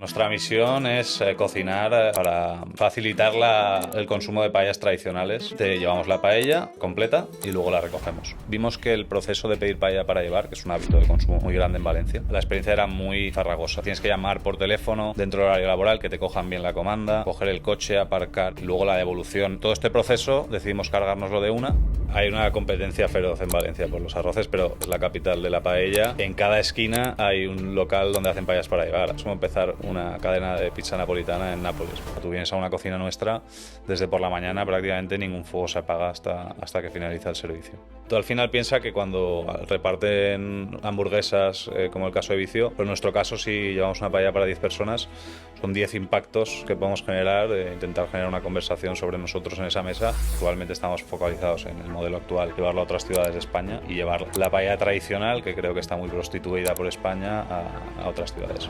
Nuestra misión es cocinar para facilitar el consumo de paellas tradicionales. Te llevamos la paella completa y luego la recogemos. Vimos que el proceso de pedir paella para llevar, que es un hábito de consumo muy grande en Valencia, la experiencia era muy farragosa. Tienes que llamar por teléfono dentro del horario laboral, que te cojan bien la comanda, coger el coche, aparcar, y luego la devolución. Todo este proceso decidimos cargárnoslo de una. Hay una competencia feroz en Valencia por los arroces, pero es la capital de la paella. En cada esquina hay un local donde hacen paellas para llevar. Es como empezar una cadena de pizza napolitana en Nápoles. Cuando tú vienes a una cocina nuestra, desde por la mañana prácticamente ningún fuego se apaga hasta que finaliza el servicio. Tú al final piensa que cuando reparten hamburguesas, como el caso de Vicio, pues en nuestro caso si llevamos una paella para 10 personas, son 10 impactos que podemos generar, intentar generar una conversación sobre nosotros en esa mesa. Actualmente estamos focalizados en el modelo actual, llevarlo a otras ciudades de España y llevar la paella tradicional, que creo que está muy prostituida por España, a otras ciudades.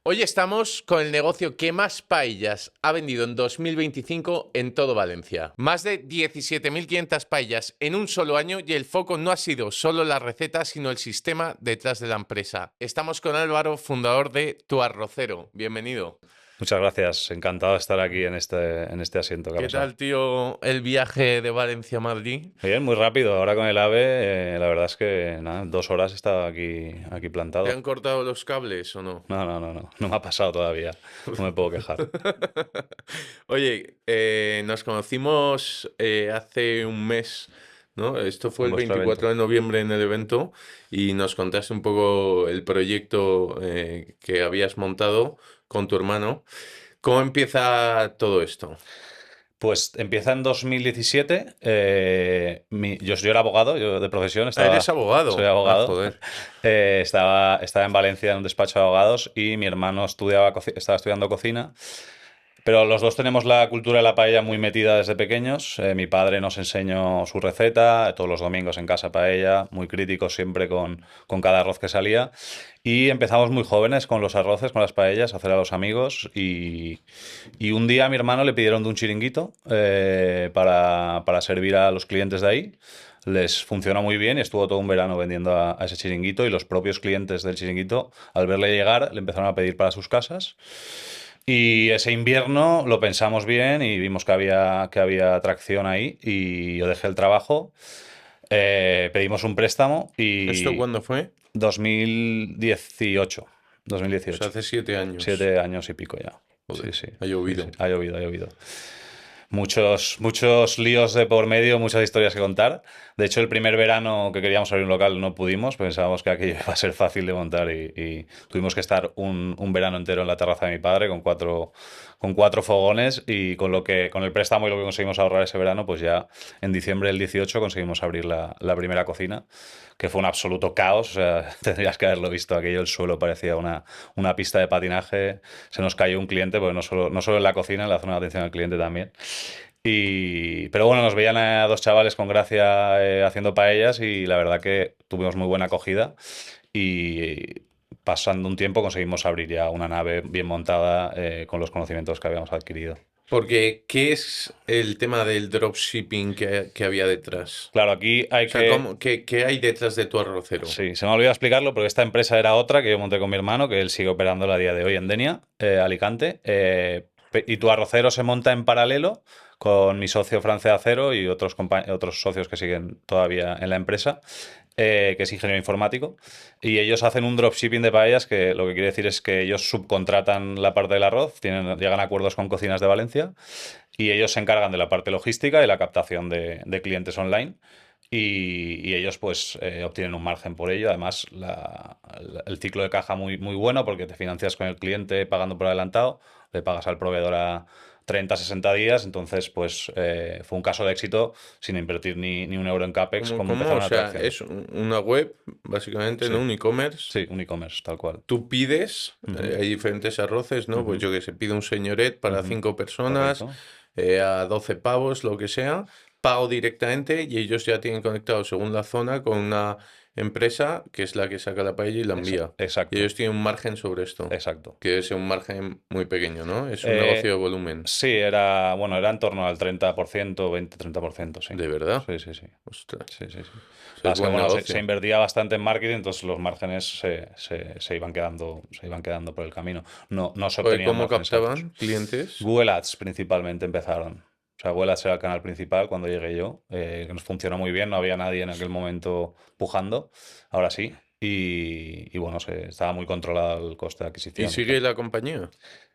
Hoy estamos con el negocio que más paellas ha vendido en 2025 en todo Valencia. Más de 17.500 paellas en un solo año, y el foco no ha sido solo la receta, sino el sistema detrás de la empresa. Estamos con Álvaro, fundador de Tu Arrocero. Bienvenido. Muchas gracias, encantado de estar aquí en este asiento. ¿Qué tal, tío, el viaje de Valencia a Madrid? Bien, muy rápido. Ahora con el AVE, la verdad es que nada, 2 horas he estado aquí plantado. ¿Te han cortado los cables o no? No me ha pasado todavía. No me puedo quejar. Oye, nos conocimos hace un mes, ¿no? Esto fue En el vuestro 24 de noviembre en el evento, y nos contaste un poco el proyecto que habías montado con tu hermano. ¿Cómo empieza todo esto? Pues empieza en 2017. Yo era abogado, yo de profesión ¿Eres abogado? soy abogado. Joder. Estaba en Valencia en un despacho de abogados y mi hermano estaba estudiando cocina. Pero los dos tenemos la cultura de la paella muy metida desde pequeños. Mi padre nos enseñó su receta, todos los domingos en casa paella, muy críticos siempre con cada arroz que salía. Y empezamos muy jóvenes con los arroces, con las paellas, a hacer a los amigos. Y un día a mi hermano le pidieron de un chiringuito para servir a los clientes de ahí. Les funcionó muy bien y estuvo todo un verano vendiendo a ese chiringuito, y los propios clientes del chiringuito, al verle llegar, le empezaron a pedir para sus casas. Y ese invierno lo pensamos bien y vimos que había atracción ahí, y yo dejé el trabajo, pedimos un préstamo ¿Esto y cuándo fue? 2018. O sea, 2018. hace 7 años. 7 años y pico ya. Joder, Sí, sí. ha llovido. Sí, sí. Ha llovido. Muchos líos de por medio, muchas historias que contar. De hecho, el primer verano que queríamos abrir un local no pudimos, pensábamos que aquello iba a ser fácil de montar, y tuvimos que estar un verano entero en la terraza de mi padre con cuatro fogones, y con el préstamo y lo que conseguimos ahorrar ese verano, pues ya en diciembre del 18 conseguimos abrir la primera cocina, que fue un absoluto caos. O sea, tendrías que haberlo visto aquello. El suelo parecía una pista de patinaje. Se nos cayó un cliente, porque no solo en la cocina, en la zona de atención al cliente también. Pero bueno, nos veían a dos chavales con gracia haciendo paellas, y la verdad que tuvimos muy buena acogida, y pasando un tiempo conseguimos abrir ya una nave bien montada, con los conocimientos que habíamos adquirido. Porque, ¿qué es el tema del dropshipping que había detrás? Claro, aquí hay O sea, ¿qué hay detrás de Tu Arrocero? Sí, se me ha olvidado explicarlo, porque esta empresa era otra que yo monté con mi hermano, que él sigue operando a día de hoy en Denia, Alicante. Y Tu Arrocero se monta en paralelo con mi socio France Acero y otros socios que siguen todavía en la empresa, que es ingeniero informático. Y ellos hacen un dropshipping de paellas, que lo que quiere decir es que ellos subcontratan la parte del arroz, llegan a acuerdos con cocinas de Valencia, y ellos se encargan de la parte logística y la captación de clientes online. Y ellos pues obtienen un margen por ello. Además, el ciclo de caja muy bueno, porque te financias con el cliente pagando por adelantado, le pagas al proveedor a 30-60 días. Entonces, pues fue un caso de éxito sin invertir ni un euro en CAPEX, como ¿Cómo? empezar O una sea, atracción. es una web, básicamente, ¿no? Sí, Un e-commerce. sí, un e-commerce, tal cual. Tú pides, Ujú, hay diferentes arroces, ¿no? Pues ujú, yo que sé, pide un señoret para ujú. 5 personas, Correcto. a 12 pavos, lo que sea, pago directamente, y ellos ya tienen conectado según la zona con una empresa que es la que saca la paella y la envía. Exacto. Y ellos tienen un margen sobre esto. Exacto. Que es un margen muy pequeño, ¿no? Es un negocio de volumen. Sí, era en torno al 30%, 20-30%, sí. ¿De verdad? Sí, sí, sí. Ostras. Sí, sí, sí. Es Las que, buen se negocio. invertía bastante en marketing, entonces los márgenes se iban quedando por el camino. No se Oye, obtenían ¿cómo márgenes altos. captaban clientes? Google Ads principalmente empezaron. O sea, Google Ads era el canal principal cuando llegué yo, que nos funcionó muy bien, no había nadie en aquel momento pujando, ahora sí. Y bueno, estaba muy controlado el coste de ¿Y adquisición. sigue la compañía?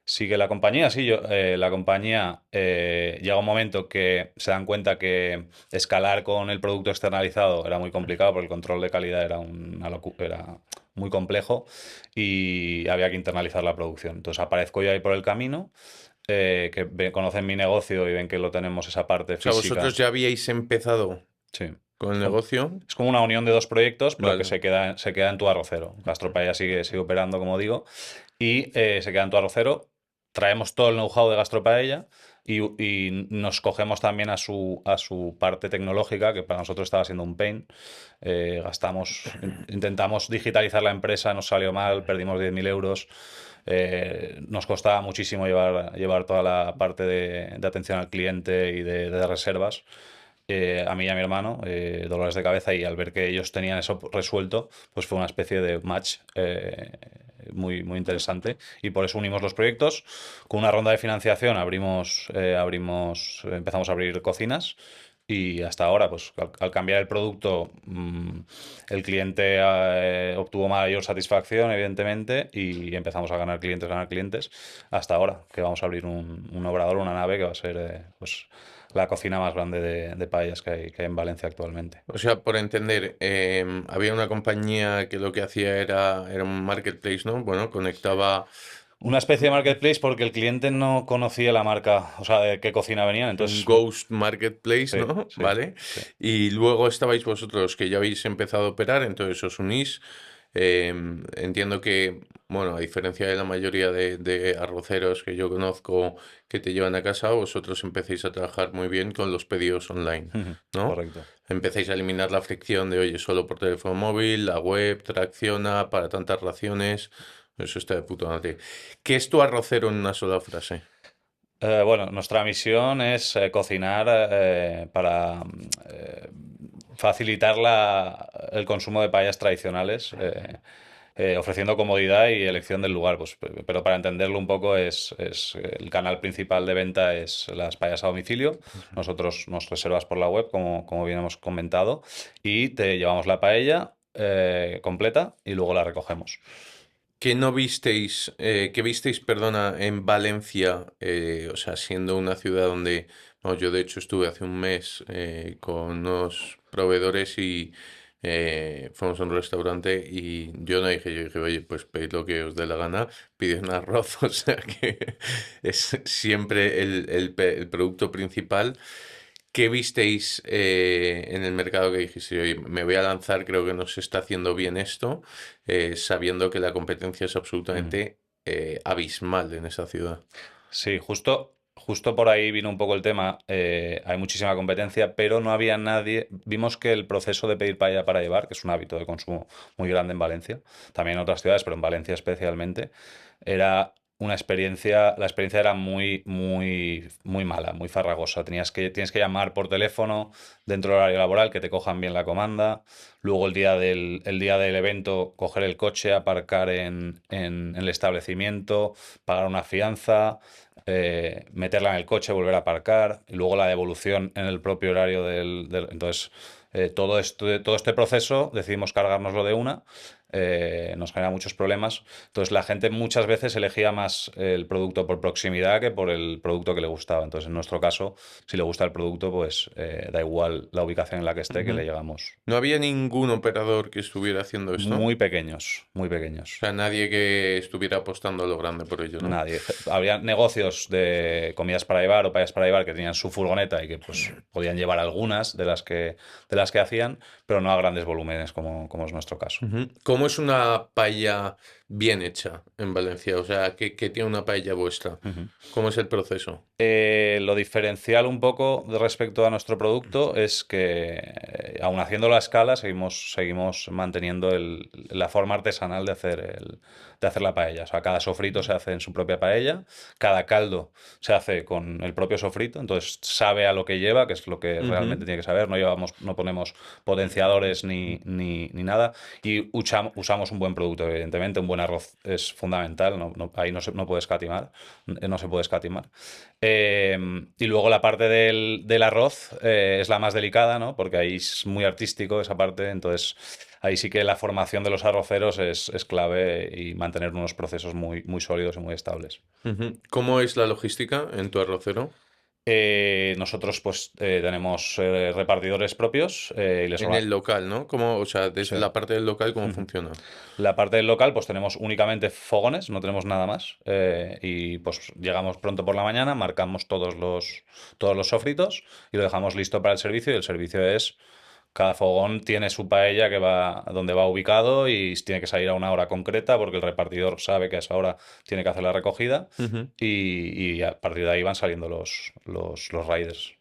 Sigue la compañía, sí, la compañía llega un momento que se dan cuenta que escalar con el producto externalizado era muy complicado porque el control de calidad era era muy complejo y había que internalizar la producción. Entonces aparezco yo ahí por el camino, conocen mi negocio y ven que lo tenemos esa parte O sea, física. vosotros ya habíais empezado Sí. con el Es como, negocio. es como una unión de dos proyectos, pero que Vale. se queda en tu arrocero. Gastropaella sigue operando, como digo, y se queda en tu arrocero. Traemos todo el know-how de Gastropaella y nos cogemos también a su parte tecnológica, que para nosotros estaba siendo un pain. Intentamos digitalizar la empresa, nos salió mal, perdimos 10.000 euros. Nos costaba muchísimo llevar toda la parte de atención al cliente y de reservas. A mí y a mi hermano, dolores de cabeza, y al ver que ellos tenían eso resuelto, pues fue una especie de match muy interesante, y por eso unimos los proyectos. Con una ronda de financiación empezamos a abrir cocinas, y hasta ahora, pues al cambiar el producto, el cliente obtuvo mayor satisfacción, evidentemente, y empezamos a ganar clientes, hasta ahora, que vamos a abrir un obrador, una nave, que va a ser pues la cocina más grande de paellas que hay en Valencia actualmente. O sea, por entender, había una compañía que lo que hacía era un marketplace, ¿no? Bueno, conectaba Una especie de marketplace porque el cliente no conocía la marca, o sea, de qué cocina venían, un entonces ghost marketplace, sí, ¿no? sí, Vale. sí. Y luego estabais vosotros que ya habéis empezado a operar, entonces os unís. Entiendo que, bueno, a diferencia de la mayoría de arroceros que yo conozco que te llevan a casa, vosotros empecéis a trabajar muy bien con los pedidos online, ¿no? Correcto. Empecéis a eliminar la fricción de, oye, solo por teléfono móvil, la web tracciona para tantas raciones. Eso está de puta madre. ¿Qué es tu arrocero en una sola frase? Bueno, nuestra misión es cocinar para facilitar el consumo de paellas tradicionales, ofreciendo comodidad y elección del lugar. Pues, pero para entenderlo un poco, el canal principal de venta es las paellas a domicilio. Nosotros nos reservas por la web, como bien hemos comentado, y te llevamos la paella completa y luego la recogemos. ¿Qué no visteis, qué visteis, perdona, en Valencia, o sea, siendo una ciudad donde, bueno, yo de hecho estuve hace un mes con unos proveedores y fuimos a un restaurante y yo dije, oye, pues pedid lo que os dé la gana, pide un arroz, o sea que es siempre el producto principal. ¿Qué visteis en el mercado que dijiste, oye, me voy a lanzar, creo que no se está haciendo bien esto, sabiendo que la competencia es Mm. absolutamente abismal en esa ciudad? Sí, justo por ahí vino un poco el tema. Hay muchísima competencia, pero no había nadie. Vimos que el proceso de pedir paella para llevar, que es un hábito de consumo muy grande en Valencia, también en otras ciudades, pero en Valencia especialmente, era una experiencia. La experiencia era muy mala, muy farragosa. Tienes que llamar por teléfono dentro del horario laboral, que te cojan bien la comanda. Luego el día del evento, coger el coche, aparcar en el establecimiento, pagar una fianza, meterla en el coche, volver a aparcar, y luego la devolución en el propio horario entonces, todo este proceso decidimos cargárnoslo de una. Nos genera muchos problemas. Entonces la gente muchas veces elegía más el producto por proximidad que por el producto que le gustaba. Entonces, en nuestro caso, si le gusta el producto, pues da igual la ubicación en la que esté, que le Ujú. llegamos. No había ningún operador que estuviera haciendo esto. Muy pequeños, muy O pequeños. sea, nadie que estuviera apostando a lo grande por ello, ¿no? Nadie. Había negocios de comidas para llevar o payas para llevar que tenían su furgoneta y que pues podían llevar algunas de las que hacían, pero no a grandes volúmenes como es nuestro caso. Ujú. ¿Cómo es una paella bien hecha en Valencia? O sea, ¿qué tiene una paella vuestra? Ujú. ¿Cómo es el proceso? Lo diferencial un poco respecto a nuestro producto es que, aun haciendo la escala, seguimos manteniendo la forma artesanal de hacer la paella. O sea, cada sofrito se hace en su propia paella, cada caldo se hace con el propio sofrito, entonces sabe a lo que lleva, que es lo que realmente Ujú. tiene que saber. No ponemos potenciadores ni nada. Y usamos un buen producto, evidentemente. Un buen arroz es fundamental, ahí no puede escatimar, no se puede escatimar. Eh, y luego la parte del arroz es la más delicada, ¿no? Porque ahí es muy artístico esa parte, entonces ahí sí que la formación de los arroceros es clave y mantener unos procesos muy sólidos y muy estables. Ujú. ¿Cómo es la logística en tu arrocero? Nosotros pues tenemos repartidores propios y les En el local, ¿no? ¿Cómo, o sea, sí. desde la parte del local, cómo Ujú. funciona? La parte del local, pues tenemos únicamente fogones, no tenemos nada más. Y pues llegamos pronto por la mañana, marcamos todos los sofritos y lo dejamos listo para el servicio. Y el servicio es, cada fogón tiene su paella donde va ubicado y tiene que salir a una hora concreta porque el repartidor sabe que a esa hora tiene que hacer la recogida Ujú. y a partir de ahí van saliendo los riders.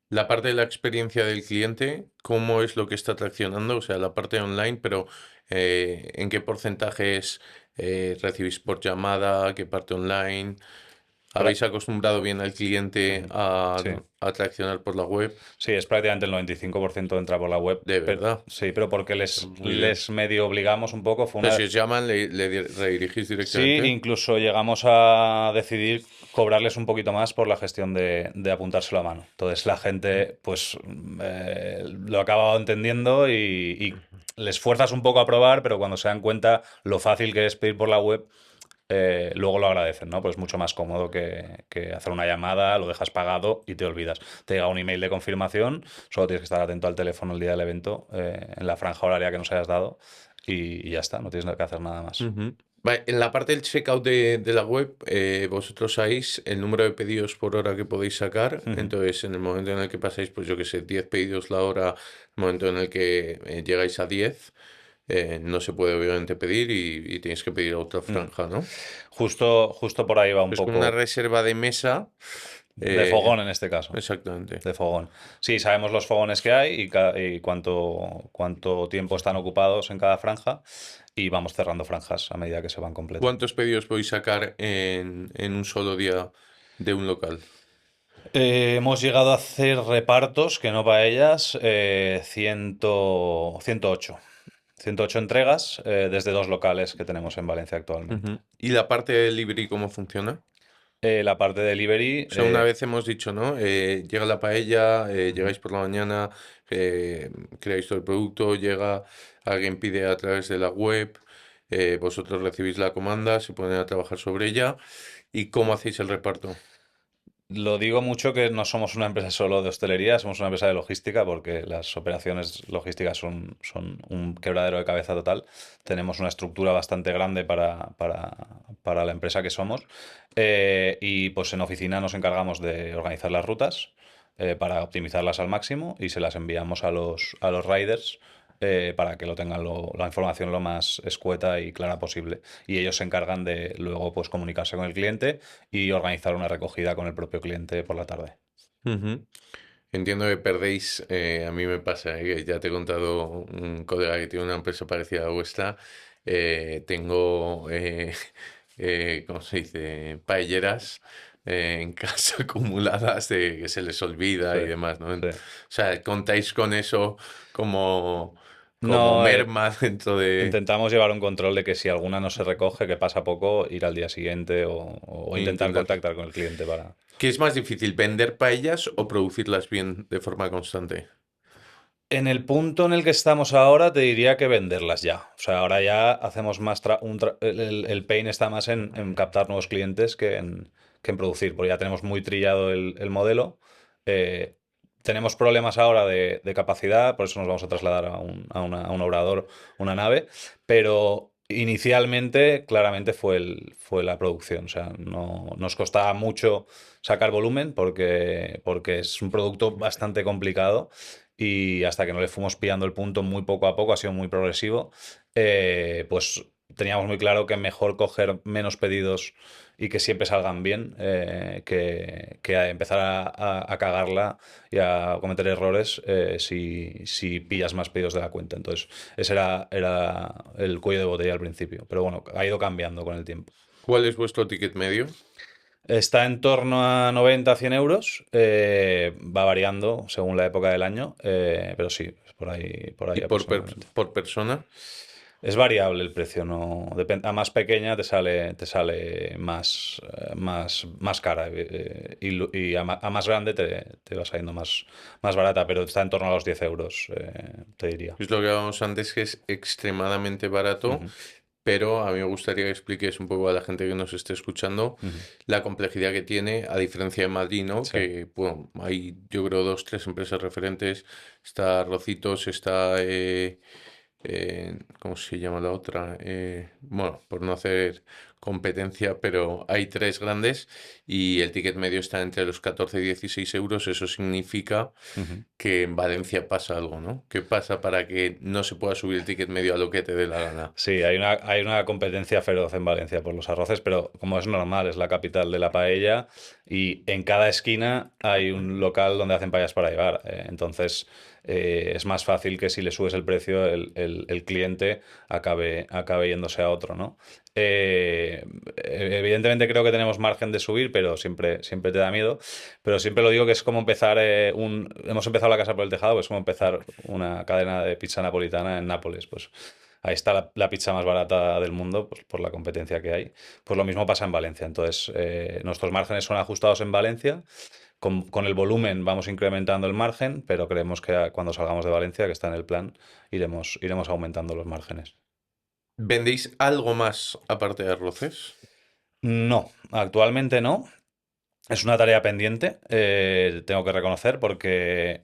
La parte de la experiencia del cliente, ¿cómo es lo que está traccionando? O sea, la parte online, pero ¿en qué porcentajes recibís por llamada? ¿Qué parte online? Pra- ¿Habéis acostumbrado bien al cliente Ujú. a, Sí. a traccionar por la web? Sí, es prácticamente el 95% entra por la web. De Pero, verdad. sí, pero porque Muy bien. les medio obligamos un poco. Pero si os llaman, ¿le redirigís Sí, directamente? incluso llegamos a decidir cobrarles un poquito más por la gestión de apuntárselo a mano. Entonces la gente, pues, lo ha acabado entendiendo y les fuerzas un poco a probar, pero cuando se dan cuenta lo fácil que es pedir por la web, luego lo agradecen, ¿no? Pues es mucho más cómodo que hacer una llamada, lo dejas pagado y te olvidas. Te llega un email de confirmación, solo tienes que estar atento al teléfono el día del evento, en la franja horaria que nos hayas dado y ya está, no tienes que hacer nada más. Ujú. Vale, en la parte del checkout de la web, vosotros sabéis el número de pedidos por hora que podéis sacar. Ujú. Entonces, en el momento en el que pasáis, pues yo qué sé, 10 pedidos la hora, el momento en el que llegáis a 10, no se puede obviamente pedir y tenéis que pedir otra Mm. franja, ¿no? Justo por ahí va un Es como una poco reserva de mesa. de eh, fogón en este caso. exactamente. De fogón. Sí, sabemos los fogones que hay y cuánto tiempo están ocupados en cada franja y vamos cerrando franjas a medida que se van completando. ¿Cuántos pedidos podéis sacar en un solo día de un local? Hemos llegado a hacer repartos, que no paellas, 108. 108 entregas desde dos locales que tenemos en Valencia actualmente. Ujú. ¿Y la parte de delivery cómo funciona? La parte de delivery, O sea, una vez hemos dicho, ¿no? Llega la paella, ujú. llegáis por la mañana, creáis todo el producto, llega, alguien pide a través de la web, vosotros recibís la comanda, se ponen a trabajar sobre ella. ¿Y cómo hacéis el reparto? Lo digo mucho que no somos una empresa solo de hostelería, somos una empresa de logística porque las operaciones logísticas son un quebradero de cabeza total. Tenemos una estructura bastante grande para la empresa que somos y pues en oficina nos encargamos de organizar las rutas para optimizarlas al máximo y se las enviamos a los riders para que lo tengan la información lo más escueta y clara posible. Y ellos se encargan de luego pues comunicarse con el cliente y organizar una recogida con el propio cliente por la tarde. Ujú. Entiendo que perdéis, a mí me pasa, que ya te he contado un colega que tiene una empresa parecida a la vuestra, tengo, ¿cómo se dice? Paelleras en casa acumuladas de que se les olvida Sí, y demás, ¿no? O sí. sea, contáis con eso como No, merma dentro de... intentamos llevar un control de que si alguna no se recoge, que pasa poco, ir al día siguiente o e intentar intentar... contactar con el cliente para... ¿Qué es más difícil, vender paellas o producirlas bien de forma constante? En el punto en el que estamos ahora, te diría que venderlas ya. O sea, ahora ya hacemos más el pain está más en captar nuevos clientes que en producir, porque ya tenemos muy trillado el modelo. Eh, tenemos problemas ahora de capacidad, por eso nos vamos a trasladar a un obrador, una nave, pero inicialmente claramente fue la producción. O sea, no nos costaba mucho sacar volumen porque es un producto bastante complicado y hasta que no le fuimos pillando el punto muy poco a poco, ha sido muy progresivo. pues teníamos muy claro que mejor coger menos pedidos y que siempre salgan bien, que a empezar a cagarla y a cometer errores si pillas más pedidos de la cuenta. Entonces, ese era el cuello de botella al principio. Pero bueno, ha ido cambiando con el tiempo. ¿Cuál es vuestro ticket medio? Está en torno a 90 100 euros. Va variando según la época del año, pero sí, es por ¿Y ahí aproximadamente. por persona? Es variable el precio, no a más pequeña te sale más cara, y a más grande te va saliendo más barata, pero está en torno a los 10 euros, te diría. Es lo que hablábamos antes, que es extremadamente barato, Ujú, pero a mí me gustaría que expliques un poco a la gente que nos esté escuchando ujú. la complejidad que tiene, a diferencia de Madrid, ¿no? Sí. Que, bueno, hay yo creo dos, tres empresas referentes. Está Rocitos, está, ¿cómo se llama la otra? Bueno, por no hacer competencia, pero hay tres grandes y el ticket medio está entre los 14 y 16 euros. Eso significa Ujú. que en Valencia pasa algo, ¿no? ¿Qué pasa para que no se pueda subir el ticket medio a lo que te dé la gana? Sí, hay una competencia feroz en Valencia por los arroces, pero como es normal, es la capital de la paella y en cada esquina hay un local donde hacen paellas para llevar. Entonces, es más fácil que si le subes el precio, el cliente acabe yéndose a otro, ¿no? Evidentemente creo que tenemos margen de subir, pero siempre te da miedo. Pero siempre lo digo que es como empezar hemos empezado la casa por el tejado, pues es como empezar una cadena de pizza napolitana en Nápoles. Pues ahí está la pizza más barata del mundo, pues, por la competencia que hay. Pues lo mismo pasa en Valencia. Entonces, nuestros márgenes son ajustados en Valencia. Con el volumen vamos incrementando el margen, pero creemos que cuando salgamos de Valencia, que está en el plan, iremos aumentando los márgenes. ¿Vendéis algo más aparte de arroces? No, actualmente no. Es una tarea pendiente, tengo que reconocer, porque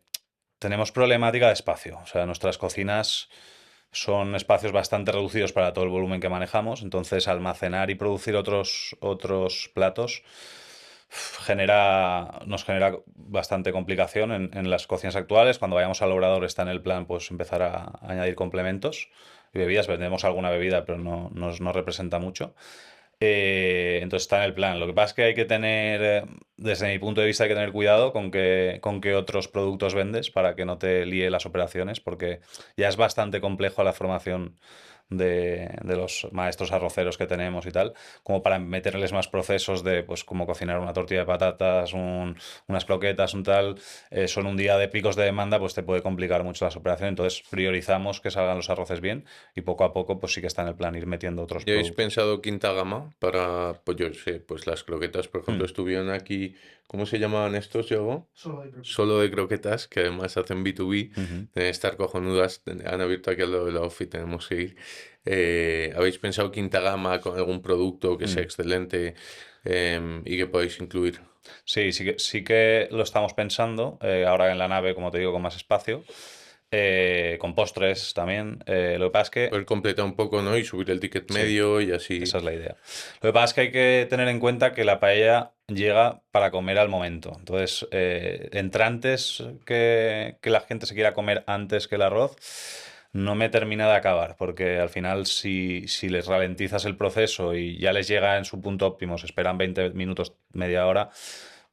tenemos problemática de espacio. O sea, nuestras cocinas son espacios bastante reducidos para todo el volumen que manejamos, entonces almacenar y producir otros platos nos genera bastante complicación en las cocinas actuales. Cuando vayamos al obrador está en el plan pues empezar a añadir complementos y bebidas. Vendemos alguna bebida, pero no representa mucho. Entonces está en el plan. Lo que pasa es que hay que tener, desde mi punto de vista, hay que tener cuidado con qué otros productos vendes para que no te líe las operaciones, porque ya es bastante complejo la formación de los maestros arroceros que tenemos y tal, como para meterles más procesos de, pues, como cocinar una tortilla de patatas, unas croquetas, un tal. Son un día de picos de demanda, pues te puede complicar mucho las operaciones. Entonces priorizamos que salgan los arroces bien y poco a poco, pues sí que está en el plan ir metiendo otros ¿Ya habéis productos. pensado quinta gama para, pues yo sé, pues las croquetas, por ejemplo, Hmm. estuvieron aquí, ¿cómo se llamaban estos, Yogo? Solo de croquetas, que además hacen B2B, Ujú. deben estar cojonudas, han abierto aquí al lado de la ofi, tenemos que ir. ¿Habéis pensado quinta gama con algún producto que sea Mm. excelente y que podáis incluir? Sí, sí que lo estamos pensando, ahora en la nave, como te digo, con más espacio, con postres también. Lo que pasa es que Poder completar un poco, ¿no? Y subir el ticket sí, medio y así. esa es la idea. Lo que pasa es que hay que tener en cuenta que la paella llega para comer al momento. Entonces, entrantes que la gente se quiera comer antes que el arroz, no me termina de acabar, porque al final si les ralentizas el proceso y ya les llega en su punto óptimo, se esperan 20 minutos, media hora,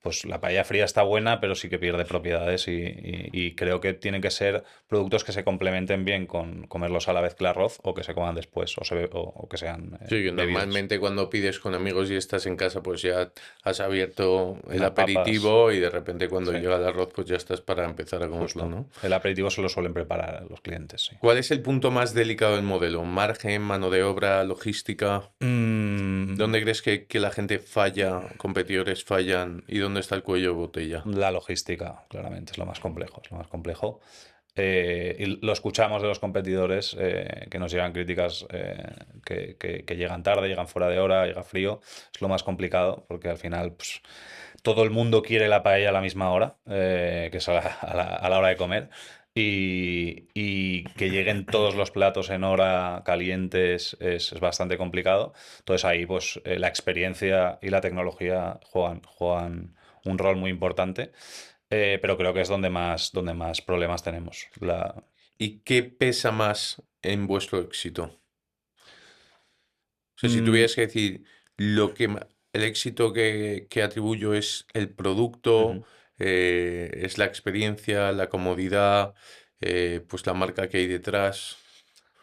pues la paella fría está buena, pero sí que pierde propiedades y creo que tienen que ser productos que se complementen bien con comerlos a la vez que el arroz o que se coman después o que sean Sí, que bebidas. normalmente cuando pides con amigos y estás en casa, pues ya has abierto el Unas papas, aperitivo y de repente cuando sí, llega el arroz, pues ya estás para empezar a comerlo, justo. ¿no? El aperitivo se lo suelen preparar los clientes, sí. ¿Cuál es el punto más delicado del modelo? ¿Margen, mano de obra, logística? Mm, ¿Dónde crees que la gente falla, competidores fallan y dónde está el cuello de botella? la logística, claramente, es lo más complejo, es lo más complejo. Y lo escuchamos de los competidores, que nos llegan críticas, que llegan tarde, llegan fuera de hora, llega frío. Es lo más complicado porque al final pues, todo el mundo quiere la paella a la misma hora, que es a la hora de comer. Y que lleguen todos los platos en hora calientes es bastante complicado. Entonces ahí pues la experiencia y la tecnología juegan un rol muy importante, pero creo que es donde más problemas tenemos. ¿Y qué pesa más en vuestro éxito? sea, si Mm, tuvieras que decir el éxito que atribuyo es el producto, ujú. es la experiencia, la comodidad, pues la marca que hay detrás.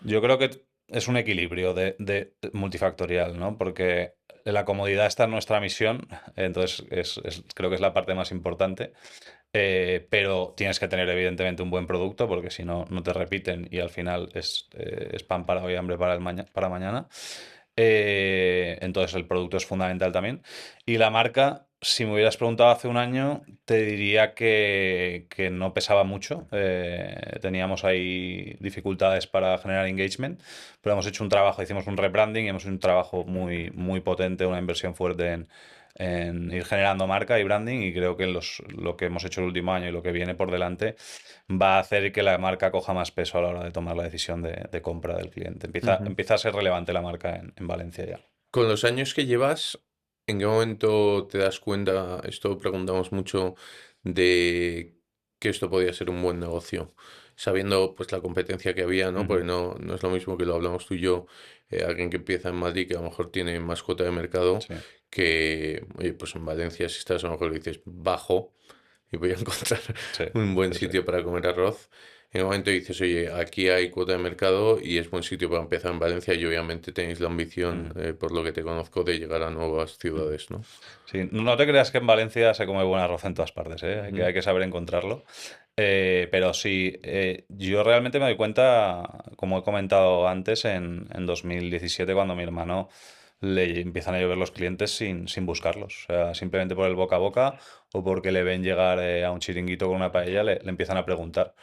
Yo creo que es un equilibrio de multifactorial, ¿no? Porque la comodidad está en nuestra misión, entonces creo que es la parte más importante. Pero tienes que tener evidentemente un buen producto porque si no, no te repiten y al final es pan para hoy, hambre para, para mañana. Entonces el producto es fundamental también. Y la marca, si me hubieras preguntado hace un año, te diría que no pesaba mucho. Teníamos ahí dificultades para generar engagement, pero hemos hecho un trabajo, hicimos un rebranding y hemos hecho un trabajo muy, muy potente, una inversión fuerte en ir generando marca y branding y creo que lo que hemos hecho el último año y lo que viene por delante va a hacer que la marca coja más peso a la hora de tomar la decisión de compra del cliente. Ujú. Empieza a ser relevante la marca en Valencia ya. Con los años que llevas, ¿en qué momento te das cuenta? Esto preguntamos mucho de que esto podía ser un buen negocio, sabiendo pues la competencia que había, ¿no? Porque Ujú. no es lo mismo que lo hablamos tú y yo, alguien que empieza en Madrid que a lo mejor tiene más cuota de mercado Sí. que, oye, pues en Valencia si estás a lo mejor dices bajo y voy a encontrar Sí, un buen sí, sí. sitio para comer arroz. En el momento dices, oye, aquí hay cuota de mercado y es buen sitio para empezar en Valencia y obviamente tenéis la ambición, Ujú. por lo que te conozco, de llegar a nuevas Ujú. ciudades, ¿no? Sí, no te creas que en Valencia se come buen arroz en todas partes, ¿eh? Ujú. Hay que saber encontrarlo. Pero sí, yo realmente me doy cuenta, como he comentado antes, en 2017, cuando mi hermano le empiezan a llover los clientes sin buscarlos. O sea, simplemente por el boca a boca o porque le ven llegar a un chiringuito con una paella, le empiezan a preguntar.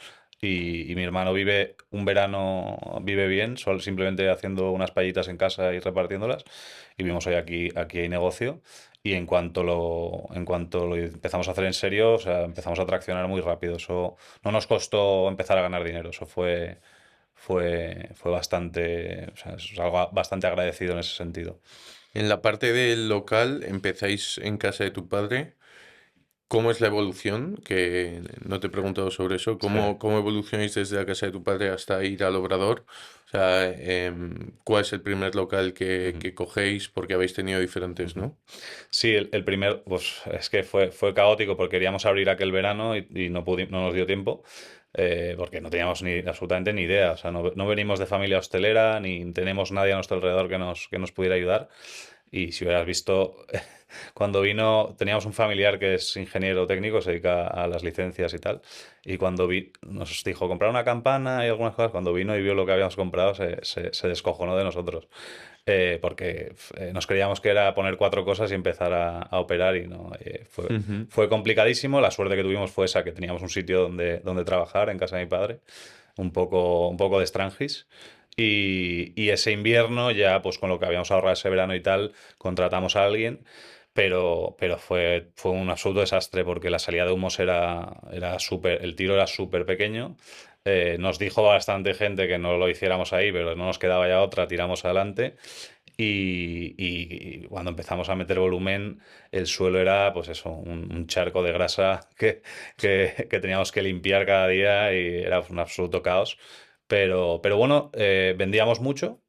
Y mi hermano vive un verano, vive bien, simplemente haciendo unas paellitas en casa y repartiéndolas. Y vimos hoy aquí hay negocio. Y en cuanto lo empezamos a hacer en serio, o sea, empezamos a traccionar muy rápido. Eso no nos costó empezar a ganar dinero. Eso fue bastante, o sea, es algo bastante agradecido en ese sentido. En la parte del local, empezáis en casa de tu padre. ¿Cómo es la evolución? Que no te he preguntado sobre eso. Sí. ¿Cómo evolucionáis desde la casa de tu padre hasta ir al Obrador? O sea, ¿cuál es el primer local Ujú, que cogéis? Porque habéis tenido diferentes, ujú. ¿no? Sí, el primer, pues es que fue caótico porque queríamos abrir aquel verano y no nos dio tiempo. Porque no teníamos absolutamente ni idea. O sea, no venimos de familia hostelera, ni tenemos nadie a nuestro alrededor que nos pudiera ayudar. Y si hubieras visto, cuando vino, teníamos un familiar que es ingeniero técnico, se dedica a las licencias y tal. Y cuando nos dijo comprar una campana y algunas cosas, cuando vino y vio lo que habíamos comprado, se descojonó de nosotros. Porque nos creíamos que era poner cuatro cosas y empezar a operar y no. Ujú. Fue complicadísimo. La suerte que tuvimos fue esa, que teníamos un sitio donde trabajar en casa de mi padre, un poco de Strangis. Y ese invierno ya, pues con lo que habíamos ahorrado ese verano y tal, contratamos a alguien, pero fue un absoluto desastre porque la salida de humos era súper, el tiro era súper pequeño. Nos dijo bastante gente que no lo hiciéramos ahí, pero no nos quedaba ya otra, tiramos adelante. Y cuando empezamos a meter volumen, el suelo era, pues eso, un charco de grasa que teníamos que limpiar cada día y era un absoluto caos. Pero bueno, vendíamos mucho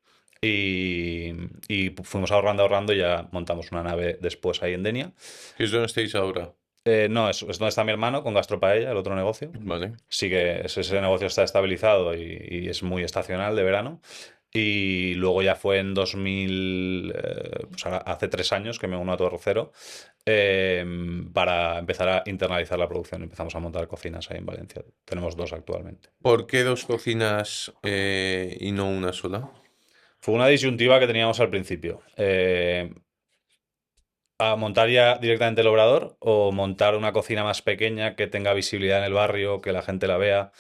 y fuimos ahorrando, ahorrando y ya montamos una nave después ahí en Denia. ¿Qué es donde estáis ahora? No, es donde está mi hermano con Gastropaella, el otro negocio. Vale. Sí que ese negocio está estabilizado y es muy estacional de verano. Y luego ya fue en 2000, pues ahora hace 3 años que me uno a Torro Cero eh, para empezar a internalizar la producción. Empezamos a montar cocinas ahí en Valencia. Tenemos dos actualmente. ¿Por qué dos cocinas y no una sola? Fue una disyuntiva que teníamos al principio. A montar ya directamente el obrador o montar una cocina más pequeña que tenga visibilidad en el barrio, que la gente la vea.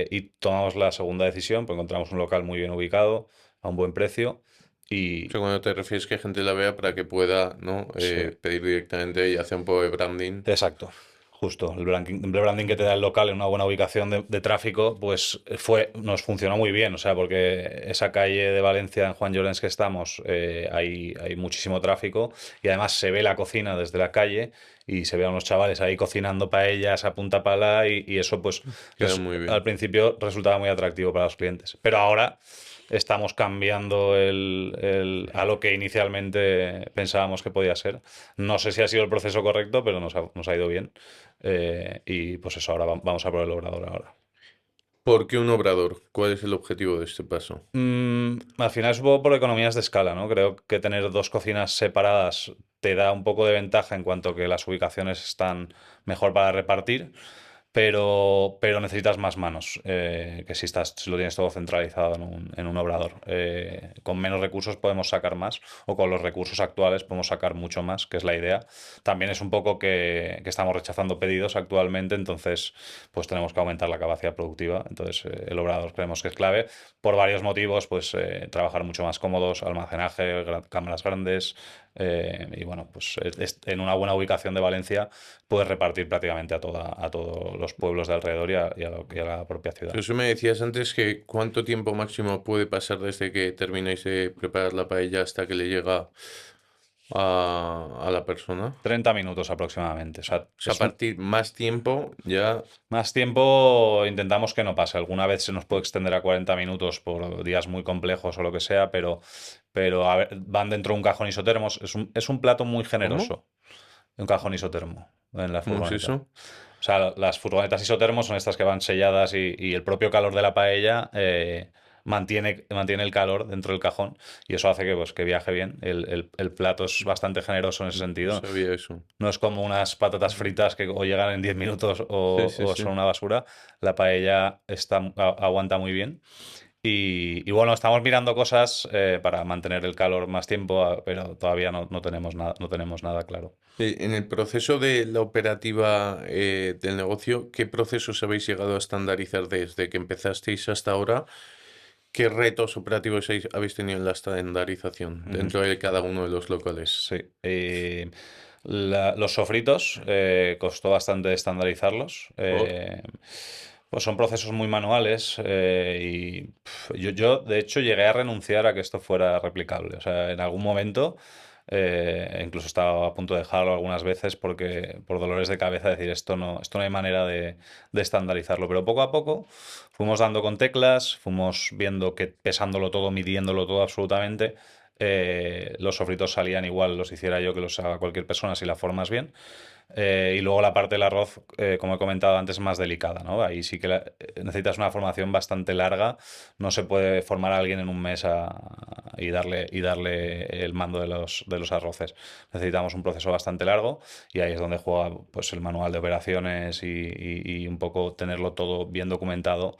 Y tomamos la segunda decisión, pues encontramos un local muy bien ubicado, a un buen precio. O sea, Y cuando te refieres que gente la vea para que pueda, ¿no? sí, Pedir directamente y hacer un poco de branding. exacto. Justo, el branding que te da el local en una buena ubicación de tráfico, pues nos funcionó muy bien, o sea, porque esa calle de Valencia, en Juan Llorens que estamos, hay muchísimo tráfico y además se ve la cocina desde la calle y se ve a unos chavales ahí cocinando paellas a punta pala y eso pues Queda muy al bien. principio resultaba muy atractivo para los clientes. Pero ahora estamos cambiando a lo que inicialmente pensábamos que podía ser. No sé si ha sido el proceso correcto, pero nos ha ido bien. Y pues eso, ahora vamos a por el obrador ahora. ¿Por qué un obrador? ¿Cuál es el objetivo de este paso? Al final es un poco por economías de escala, ¿no? Creo que tener dos cocinas separadas te da un poco de ventaja en cuanto que las ubicaciones están mejor para repartir, pero necesitas más manos que si lo tienes todo centralizado en un obrador. Con menos recursos podemos sacar más, o con los recursos actuales podemos sacar mucho más, que es la idea. También es un poco que estamos rechazando pedidos actualmente, entonces pues tenemos que aumentar la capacidad productiva. Entonces el obrador creemos que es clave por varios motivos, pues trabajar mucho más cómodos, almacenaje, cámaras grandes, y bueno, pues en una buena ubicación de Valencia puedes repartir prácticamente a todos los pueblos de alrededor y a la propia ciudad. Eso me decías antes que cuánto tiempo máximo puede pasar desde que termináis de preparar la paella hasta que le llega a la persona. 30 minutos aproximadamente. O sea, O sea, a partir más tiempo ya... más tiempo intentamos que no pase. Alguna vez se nos puede extender a 40 minutos por días muy complejos o lo que sea, pero a ver, van dentro de un cajón isotermos. Es un plato muy ¿Cómo? generoso. Un cajón isotermo en la ¿Cómo es furgoneta. eso? O sea, las furgonetas isotermos son estas que van selladas y el propio calor de la paella mantiene el calor dentro del cajón y eso hace pues, que viaje bien. El plato es bastante generoso en ese No sentido. sabía eso. No es como unas patatas fritas que o llegan en 10 minutos Sí, sí, o sí. son una basura. La paella aguanta muy bien. Y bueno, estamos mirando cosas para mantener el calor más tiempo, pero todavía no tenemos nada claro. En el proceso de la operativa del negocio, ¿qué procesos habéis llegado a estandarizar desde que empezasteis hasta ahora? ¿Qué retos operativos habéis tenido en la estandarización Ujú. dentro de cada uno de los locales? Sí. Los sofritos costó bastante estandarizarlos. ¿Por? Pues son procesos muy manuales yo, de hecho, llegué a renunciar a que esto fuera replicable. O sea, en algún momento, incluso estaba a punto de dejarlo algunas veces porque por dolores de cabeza decir esto no hay manera de estandarizarlo. Pero poco a poco fuimos dando con teclas, fuimos viendo que pesándolo todo, midiéndolo todo absolutamente los sofritos salían igual, los hiciera yo que los haga cualquier persona si la formas bien. Y luego la parte del arroz, como he comentado antes, es más delicada, ¿no? Ahí sí que necesitas una formación bastante larga. No se puede formar a alguien en un mes y darle el mando de los arroces. Necesitamos un proceso bastante largo y ahí es donde juega pues, el manual de operaciones y un poco tenerlo todo bien documentado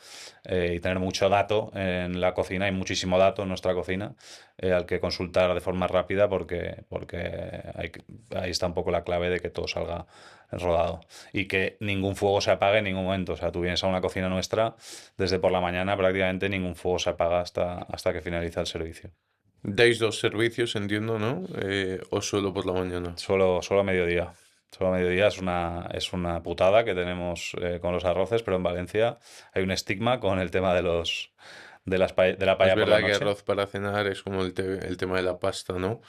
y tener mucho dato en la cocina. Hay muchísimo dato en nuestra cocina al que consultar de forma rápida porque ahí está un poco la clave de que todo salga rodado y que ningún fuego se apague en ningún momento. O sea, tú vienes a una cocina nuestra, desde por la mañana prácticamente ningún fuego se apaga hasta que finaliza el servicio. Dais dos servicios, entiendo, ¿no? ¿O solo por la mañana? Solo a mediodía. Solo a mediodía es una putada que tenemos con los arroces, pero en Valencia hay un estigma con el tema de la Es paella por la verdad que noche. arroz para cenar es como el tema de la pasta, ¿no?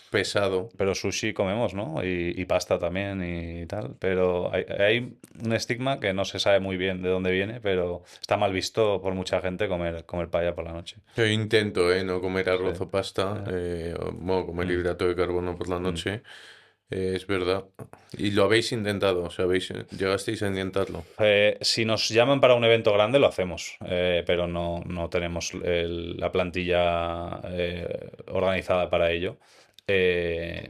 Pesado. Pero sushi comemos, ¿no? Y pasta también y tal. Pero hay un estigma que no se sabe muy bien de dónde viene, pero está mal visto por mucha gente comer paella por la noche. Yo intento, no comer Sí. arroz o pasta, bueno, comer Mm, hidrato de carbono por la mm. noche, es verdad. Y lo habéis intentado, o sea, llegasteis a intentarlo. Si nos llaman para un evento grande, lo hacemos, pero no tenemos la plantilla organizada para ello. Eh,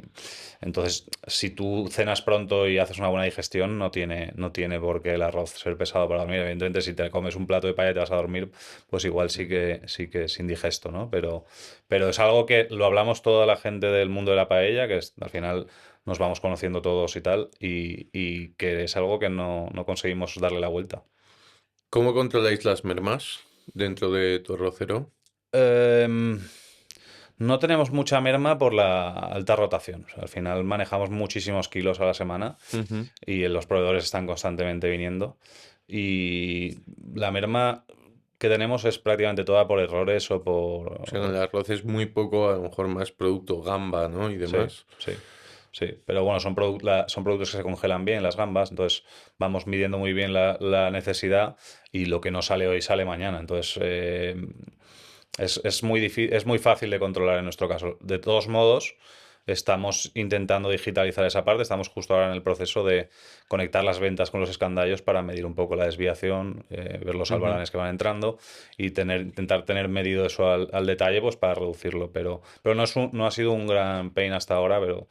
entonces, si tú cenas pronto y haces una buena digestión, no tiene por qué el arroz ser pesado para dormir. Evidentemente, si te comes un plato de paella y te vas a dormir, pues igual sí que es indigesto, ¿no? Pero es algo que lo hablamos toda la gente del mundo de la paella, que al final nos vamos conociendo todos y tal, y que es algo que no conseguimos darle la vuelta. ¿Cómo controláis las mermas dentro de tu arrocero? Em, no tenemos mucha merma por la alta rotación. O sea, al final manejamos muchísimos kilos a la semana Ujú. y los proveedores están constantemente viniendo. Y la merma que tenemos es prácticamente toda por errores o O sea, en el por... arroz es muy poco, a lo mejor más producto gamba, ¿no? Y Sí, demás. sí, sí. Pero bueno, son productos que se congelan bien, las gambas, entonces vamos midiendo muy bien la necesidad y lo que no sale hoy sale mañana. Entonces, Es muy es muy fácil de controlar en nuestro caso. De todos modos, estamos intentando digitalizar esa parte. Estamos justo ahora en el proceso de conectar las ventas con los escandallos para medir un poco la desviación, ver los Ujú. albaranes que van entrando y intentar tener medido eso al detalle pues para reducirlo. Pero no, no ha sido un gran pain hasta ahora, pero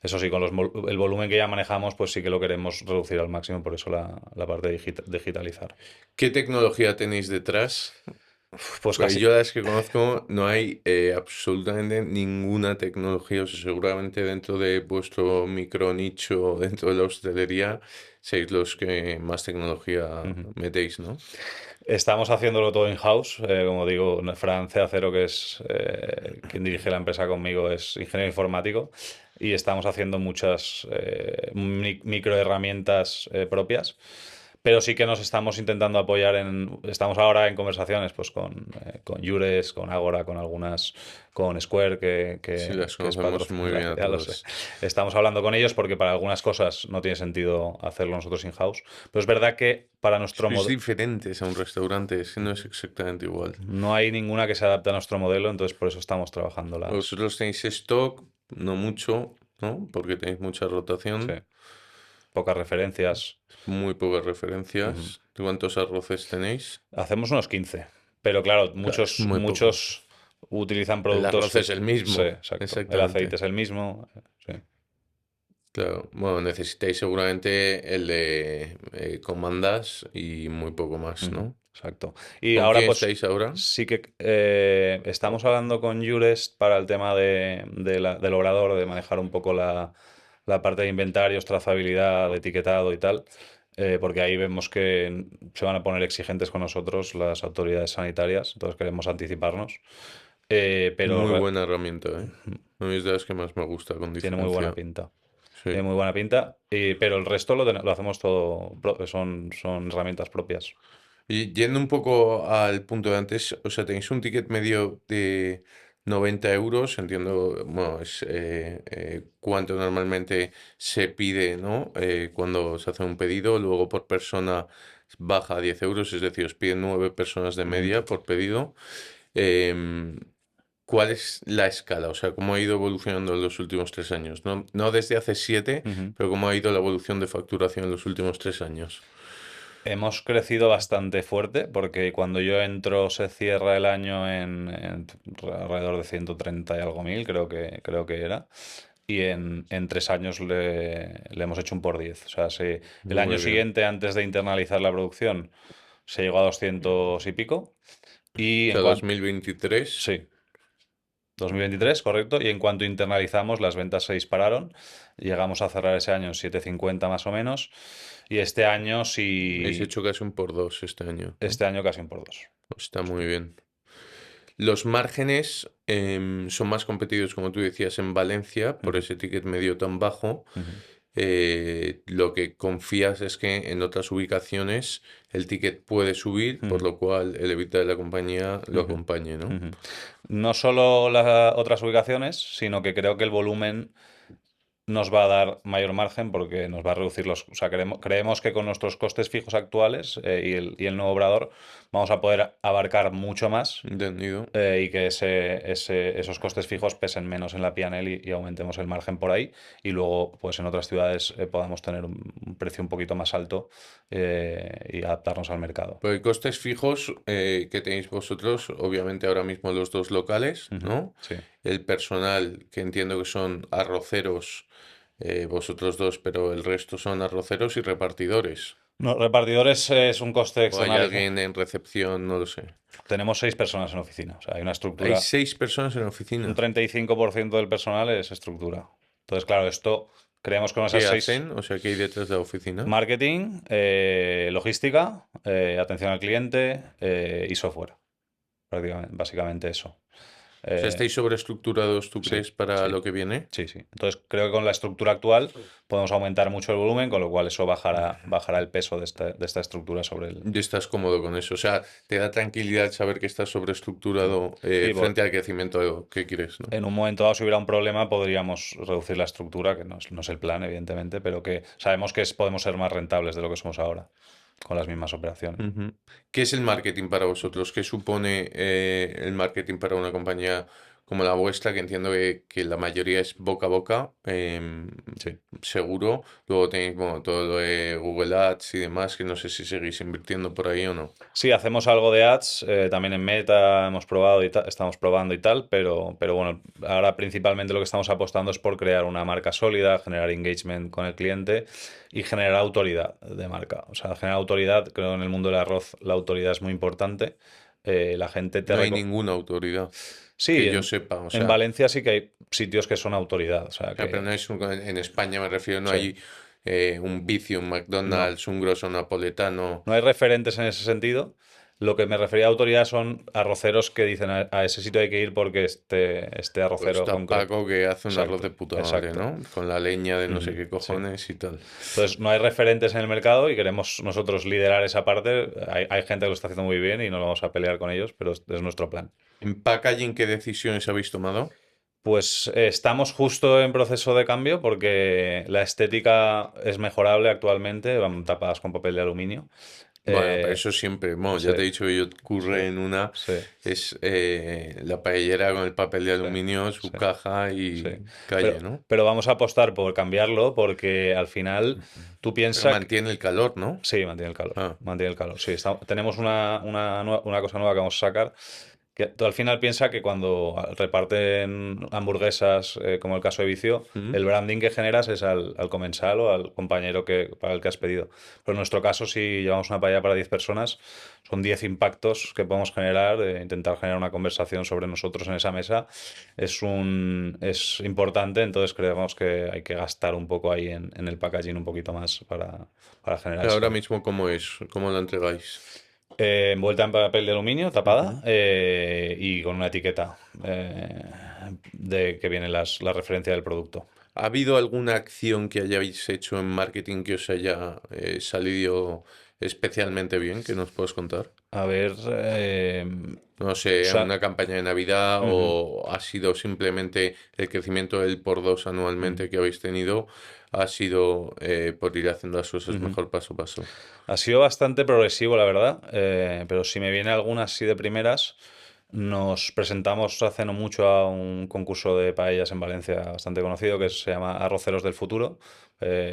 eso sí, con el volumen que ya manejamos, pues sí que lo queremos reducir al máximo, por eso la parte de digitalizar. ¿Qué tecnología tenéis detrás? Pues Pues casi. yo las que conozco no hay absolutamente ninguna tecnología, o sea, seguramente dentro de vuestro micro nicho, dentro de la hostelería, sois los que más tecnología Ujú. metéis, ¿no? Estamos haciéndolo todo in-house. Como digo, Fran Acero, que es quien dirige la empresa conmigo, es ingeniero informático y estamos haciendo muchas micro herramientas propias. Pero sí que nos estamos intentando apoyar Estamos ahora en conversaciones pues con Yures, con Agora, con algunas, con Square, Sí, las que es conocemos muy bien a ya lo sé. todos. Estamos hablando con ellos porque para algunas cosas no tiene sentido hacerlo nosotros in-house. Pero es verdad que para nuestro Sois modo diferentes a un restaurante, es que no es exactamente igual. no hay ninguna que se adapte a nuestro modelo, entonces por eso estamos trabajando Vosotros tenéis stock, no mucho, ¿no? Porque tenéis mucha sí, rotación, pocas referencias. muy pocas Ujú. referencias. ¿Cuántos arroces tenéis? Hacemos unos 15, pero claro, Claro, es muy poco. muchos utilizan El productos. arroz es el Sí, mismo, exacto. El aceite exactamente. es el mismo. Sí, Claro, bueno, necesitáis seguramente el de comandas y muy poco más, ujú, ¿no? exacto. Y ¿Con ahora quién pues estáis ahora? sí que estamos hablando con Jurest para el tema del obrador, de manejar un poco la parte de inventarios, trazabilidad, de etiquetado y tal, porque ahí vemos que se van a poner exigentes con nosotros las autoridades sanitarias, entonces queremos anticiparnos. Pero Muy buena herramienta, ¿eh? A mí es de las que más me gusta, con tiene muy buena diferencia. pinta. Sí. Tiene muy buena pinta, pero el resto lo hacemos todo, son herramientas propias. Y yendo un poco al punto de antes, o sea, tenéis un ticket medio de 90 euros, entiendo, bueno, es cuánto normalmente se pide, ¿no? Cuando se hace un pedido, luego por persona baja a 10 euros, es decir, os piden 9 personas de Ujú, media por pedido. Em, ¿Cuál es la escala? O sea, ¿cómo ha ido evolucionando en los últimos 3 años? No, no desde hace 7, ujú. pero ¿cómo ha ido la evolución de facturación en los últimos 3 años? Hemos crecido bastante fuerte porque cuando yo entro se cierra el año en alrededor de 130 y algo mil, creo que era. Y en 3 años le hemos hecho un por 10. O sea, el año Muy bien. siguiente, antes de internalizar la producción, se llegó a 200 y pico. O Y en sea, cuanto... 2023. Sí, 2023, correcto. Y en cuanto internalizamos, las ventas se dispararon. Llegamos a cerrar ese año en 750 más o menos. Y este año Habéis sí, hecho casi un por dos este año, ¿no? este año casi un por dos. Está muy bien. Los márgenes son más competidos, como tú decías, en Valencia, por Ujú, ese ticket medio tan bajo. ujú, Lo que confías es que en otras ubicaciones el ticket puede subir, por ujú, lo cual el EBITDA de la compañía lo ujú, acompañe, ¿no? ujú. No solo las otras ubicaciones, sino que creo que el volumen nos va a dar mayor margen porque nos va a reducir los... O sea, creemos que con nuestros costes fijos actuales y el nuevo obrador vamos a poder abarcar mucho más Entendido. y que esos costes fijos pesen menos en la P&L y aumentemos el margen por ahí y luego pues en otras ciudades podamos tener un precio un poquito más alto y adaptarnos al mercado. Porque costes fijos que tenéis vosotros, obviamente ahora mismo los dos locales, Ujú, ¿no? sí. El personal, que entiendo que son arroceros, vosotros dos, pero el resto son arroceros y repartidores. No, repartidores es un coste O hay externalizado. alguien en recepción, no lo sé. Tenemos 6 personas en oficina, o sea, hay una Hay estructura, 6 personas en la un oficina. 35% del personal es estructura. Entonces, claro, esto creemos con esas ¿Qué seis: hacen? O sea, ¿qué hay detrás de la oficina? marketing, logística, atención al cliente y software, prácticamente, básicamente eso. O sea, Eh, ¿estáis sobreestructurados, tú sí, crees, para sí, lo que viene? sí, sí. Entonces, creo que con la estructura actual podemos aumentar mucho el volumen, con lo cual eso bajará el peso de esta estructura sobre el... Y estás cómodo con eso. O sea, te da tranquilidad saber que estás Sí, sobreestructurado sí, frente al crecimiento que quieres, ¿no? en un momento dado, si hubiera un problema, podríamos reducir la estructura, que no es el plan, evidentemente, pero que sabemos que podemos ser más rentables de lo que somos ahora. con las mismas operaciones. Ujú. ¿Qué es el marketing para vosotros? ¿Qué supone el marketing para una compañía como la vuestra? Que entiendo que la mayoría es boca a boca, Sí. seguro. Luego tenéis, bueno, todo lo de Google Ads y demás, que no sé si seguís invirtiendo por ahí o no. Sí, hacemos algo de ads, también en Meta hemos probado y estamos probando y tal, pero bueno, ahora principalmente lo que estamos apostando es por crear una marca sólida, generar engagement con el cliente y generar autoridad de marca. O sea, generar autoridad, creo que en el mundo del arroz la autoridad es muy importante. La gente te No hay reconoce. ninguna autoridad Sí, que yo sepa, o en sea, Valencia sí que hay sitios que son autoridad, o sea pero que no es en España me refiero, no sí, hay un Vicio, un no. McDonald's, un grosso napoletano. No hay referentes en ese sentido. Lo que me refería a autoridad son arroceros que dicen a ese sitio hay que ir porque este Pues arrocero está concreto. Paco que hace un arroz de Exacto, puta madre, exacto. ¿no? Con la leña de no sé Ujú, qué sí. cojones y tal. Entonces, no hay referentes en el mercado y queremos nosotros liderar esa parte. Hay gente que lo está haciendo muy bien y no vamos a pelear con ellos, pero es nuestro plan. En packaging, ¿qué decisiones habéis tomado? Pues estamos justo en proceso de cambio porque la estética es mejorable actualmente, van tapadas con papel de aluminio. Bueno, pero Eh, eso siempre, bueno, sí, ya te he dicho que yo sí, curré en una, sí, es la paellera con el papel de sí, aluminio, su sí. caja Sí, y pero, calle, ¿no? pero vamos a apostar por cambiarlo porque al final tú Pero piensas que... mantiene el calor, ¿no? Sí, mantiene el calor, Ah, mantiene el calor. Sí, tenemos una cosa nueva que vamos a sacar, que tú al final piensas que cuando reparten hamburguesas, como el caso de Vicio, mm. el branding que generas es al comensal o al compañero para el que has pedido. Pero en nuestro caso, si llevamos una paella para 10 personas, son 10 impactos que podemos generar, intentar generar una conversación sobre nosotros en esa mesa es importante, entonces creemos que hay que gastar un poco ahí en el packaging un poquito más para generar Pero ahora ese... mismo, ¿cómo es? ¿Cómo lo entregáis? envuelta en papel de aluminio, tapada, Ujú. y con una etiqueta de que viene la referencia del producto. ¿Ha habido alguna acción que hayáis hecho en marketing que os haya salido especialmente bien, que nos puedas contar? A ver, No o sé, sea, una campaña de Navidad ujú, o ha sido simplemente el crecimiento del por dos ujú, anualmente que habéis tenido, ha sido por ir haciendo las cosas ujú. mejor paso a paso. Ha sido bastante progresivo, la verdad, pero si me viene alguna así de primeras, nos presentamos hace no mucho a un concurso de paellas en Valencia bastante conocido que se llama Arroceros del Futuro.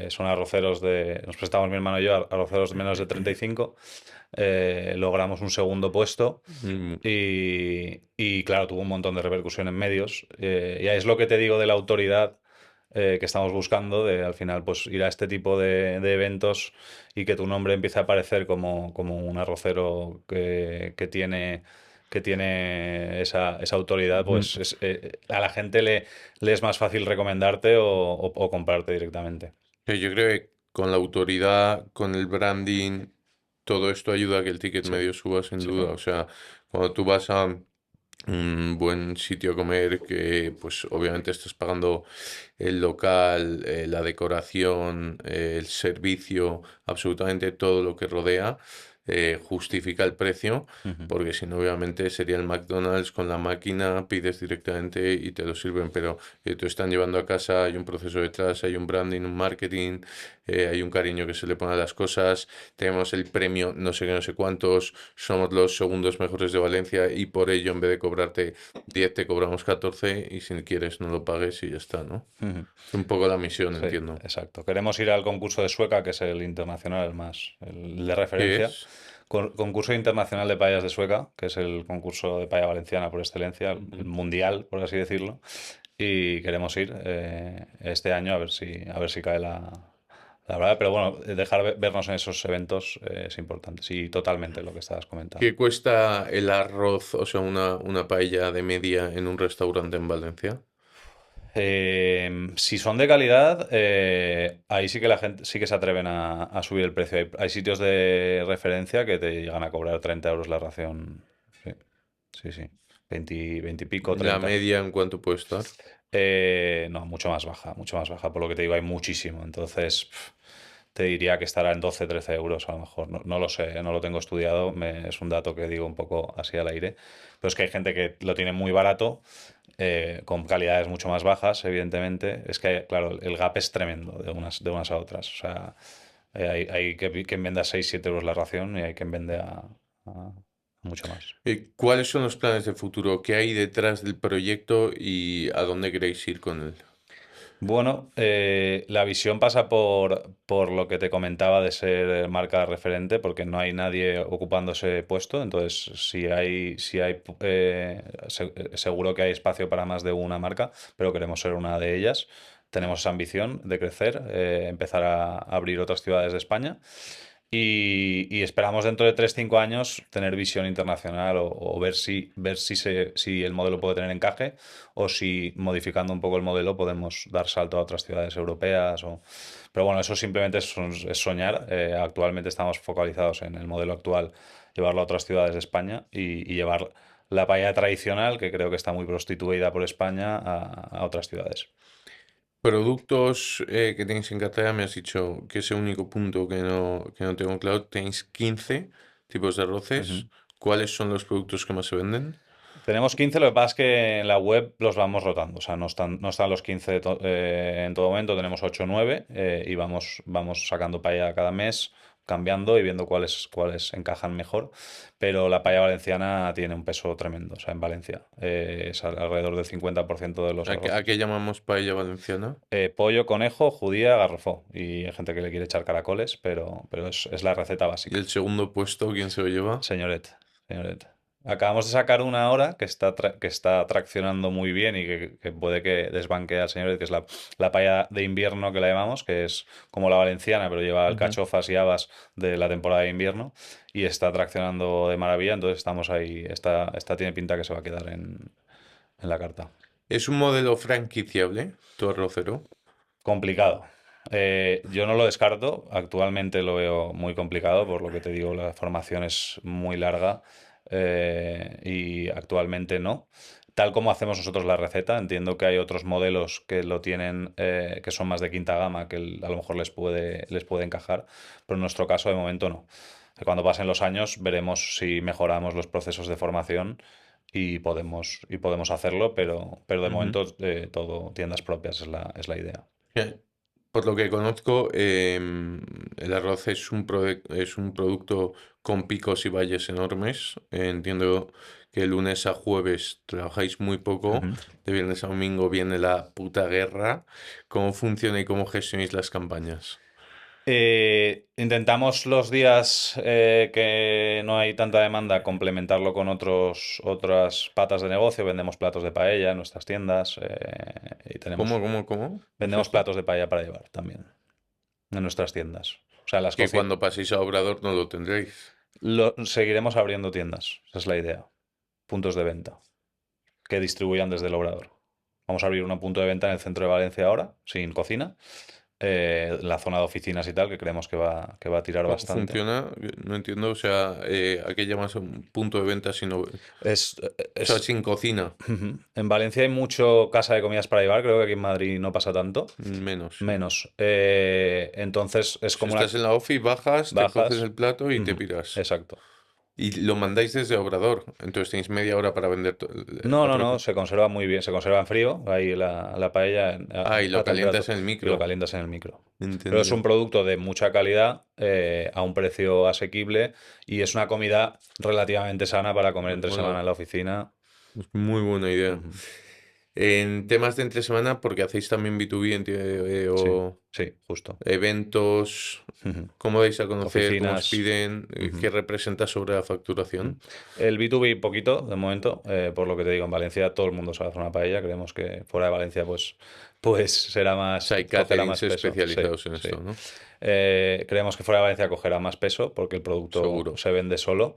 Son arroceros nos presentamos mi hermano y yo, arroceros de menos de 35. Logramos un segundo puesto Mm, y claro, tuvo un montón de repercusión en medios. Y ahí es lo que te digo de la autoridad que estamos buscando, de al final pues ir a este tipo de eventos y que tu nombre empiece a aparecer como un arrocero que tiene esa autoridad, ujú. pues a la gente le es más fácil recomendarte o comprarte directamente. Que yo creo que con la autoridad, con el branding, todo esto ayuda a que el ticket Sí, medio suba sin sí, duda. O sea, cuando tú vas a un buen sitio a comer, que pues obviamente estás pagando el local, la decoración, el servicio, absolutamente todo lo que rodea, justifica el precio, Ujú. porque si no, obviamente sería el McDonald's con la máquina, pides directamente y te lo sirven, pero te están llevando a casa, hay un proceso detrás, hay un branding, un marketing, hay un cariño que se le pone a las cosas, tenemos el premio no sé qué, no sé cuántos, somos los segundos mejores de Valencia y por ello en vez de cobrarte 10 te cobramos 14 y si quieres no lo pagues y ya está, ¿no? Ujú. Es un poco la misión, Sí, entiendo. exacto. Queremos ir al concurso de Sueca, que es el internacional, el de ¿Qué referencia. es? Concurso internacional de paellas de Sueca, que es el concurso de paella valenciana por excelencia, el Ujú. mundial, por así decirlo. Y queremos ir este año a ver si cae la verdad. Pero bueno, dejar vernos en esos eventos es importante. Sí, totalmente lo que estabas comentando. ¿Qué cuesta el arroz, o sea, una paella de media en un restaurante en Valencia? Si son de calidad, ahí sí que la gente sí que se atreven a subir el precio. Hay sitios de referencia que te llegan a cobrar 30 euros la ración. Sí, sí, sí. 20 y pico, ¿La 30. media en cuánto puede estar? No, mucho más baja, mucho más baja. Por lo que te digo, hay muchísimo. Entonces, te diría que estará en 12 13 euros a lo mejor. No, no lo sé, no lo tengo estudiado. Es un dato que digo un poco así al aire. Pero es que hay gente que lo tiene muy barato, con calidades mucho más bajas, evidentemente. Es que, claro, el gap es tremendo de unas a otras. O sea, Hay quien vende a 6-7 euros la ración y hay quien vende a mucho más. ¿Cuáles son los planes de futuro? ¿Qué hay detrás del proyecto y a dónde queréis ir con él? Bueno, la visión pasa por lo que te comentaba de ser marca referente, porque no hay nadie ocupando ese puesto. Entonces, seguro que hay espacio para más de una marca, pero queremos ser una de ellas. Tenemos esa ambición de crecer, empezar a abrir otras ciudades de España. Y esperamos dentro de 3-5 años tener visión internacional o ver si el modelo puede tener encaje o si modificando un poco el modelo podemos dar salto a otras ciudades europeas. Pero bueno, eso simplemente es soñar. Actualmente estamos focalizados en el modelo actual, llevarlo a otras ciudades de España y llevar la paella tradicional, que creo que está muy prostituida por España, a otras ciudades. Productos que tenéis en cartera, me has dicho que es el único punto que no tengo claro. Tenéis 15 tipos de arroces. Ujú. ¿Cuáles son los productos que más se venden? Tenemos 15, lo que pasa es que en la web los vamos rotando, o sea, no están los 15 en todo momento, tenemos 8 o 9 y vamos sacando paella cada mes, cambiando y viendo cuáles encajan mejor, pero la paella valenciana tiene un peso tremendo, o sea, en Valencia es alrededor del 50% de los ¿A qué arroces. llamamos paella valenciana? Pollo, conejo, judía, garrofó y hay gente que le quiere echar caracoles, pero es la receta ¿Y básica. el segundo puesto, quién se lo lleva? Señoret, señoret. Acabamos de sacar una ahora que está traccionando muy bien y que puede que desbanque al señoret, que es la paella de invierno que la llamamos, que es como la valenciana, pero lleva Ujú. alcachofas y habas de la temporada de invierno y está traccionando de maravilla, entonces estamos ahí. Esta tiene pinta que se va a quedar en la carta. ¿Es un modelo franquiciable, tu arrocero? Complicado. Yo no lo descarto, actualmente lo veo muy complicado, por lo que te digo, la formación es muy larga y actualmente no. Tal como hacemos nosotros la receta, entiendo que hay otros modelos que lo tienen, que son más de quinta gama, que a lo mejor les puede encajar, pero en nuestro caso de momento no. Cuando pasen los años veremos si mejoramos los procesos de formación y podemos hacerlo, pero de Ujú. momento todo tiendas propias es la idea. Eh, Por lo que conozco, el arroz es un producto con picos y valles enormes. Entiendo que lunes a jueves trabajáis muy poco, Ujú. de viernes a domingo viene la puta guerra. ¿Cómo funciona y cómo gestionáis las campañas? Intentamos los días que no hay tanta demanda complementarlo con otras patas de negocio. Vendemos platos de paella en nuestras tiendas y ¿Cómo? ¿Es vendemos esto? platos de paella para llevar también en nuestras tiendas. O sea, Que cuando paséis a Obrador no lo tendréis. seguiremos abriendo tiendas, esa es la idea. Puntos de venta que distribuyan desde el obrador. Vamos a abrir un punto de venta en el centro de Valencia ahora, sin cocina, la zona de oficinas y tal, que creemos que va a tirar ¿Cómo bastante. funciona? No entiendo, o sea, ¿a qué llamas un punto de venta si no, o Es, sea, es, sin cocina? Ujú. En Valencia hay mucho casa de comidas para llevar, creo que aquí en Madrid no pasa tanto, Menos, sí. menos. Entonces es Si como estás en la ofi, bajas, te coges bajas. el plato y te Ujú. piras. Exacto. Y lo mandáis desde Obrador. Entonces tenéis media hora para vender No, la no, no, troza. se conserva muy bien, se conserva en frío, ahí la paella Ah, y lo a calientas temperatura en el y lo micro. calientas en el micro. Pero es un Entendido. producto de mucha calidad, a un precio asequible y es una comida relativamente sana para comer entre Mola. semana en la oficina. Es muy buena idea. Ujú. En temas de entre semana, porque hacéis también B2B Sí, o sí, justo. eventos, Ujú. ¿cómo dais a conocer? ¿Cómo os Oficinas. piden? ¿Qué Ujú. representa sobre la Mm. facturación? El B2B poquito, de momento, por lo que te digo, en Valencia todo el mundo sabe hacer una paella, creemos que fuera de Valencia pues será O sea, más, hay cogerá caterings más peso, sí, especializados en sí. esto, ¿no? Creemos que fuera de Valencia cogerá más peso porque el producto Seguro. se vende solo,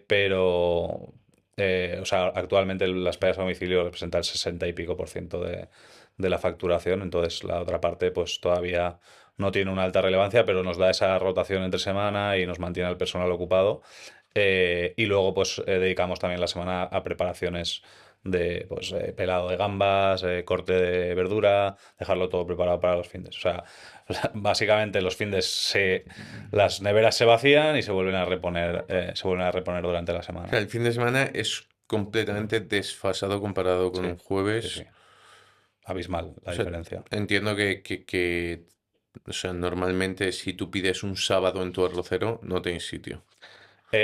pero, o sea, actualmente las paellas a domicilio representan el 60 y pico por ciento de la facturación, entonces la otra parte pues todavía no tiene una alta relevancia, pero nos da esa rotación entre semana y nos mantiene al personal ocupado. Y luego pues dedicamos también la semana a preparaciones de pues, pelado de gambas, corte de verdura, dejarlo todo preparado para los fines. O sea, básicamente los fines las neveras se vacían y se vuelven a reponer durante la O sea, semana. el fin de semana es completamente desfasado comparado con Sí, un sí, sí. jueves. Abismal O la sea, diferencia. entiendo que O sea, normalmente si tú pides un sábado en tu arrocero, no tienes sitio.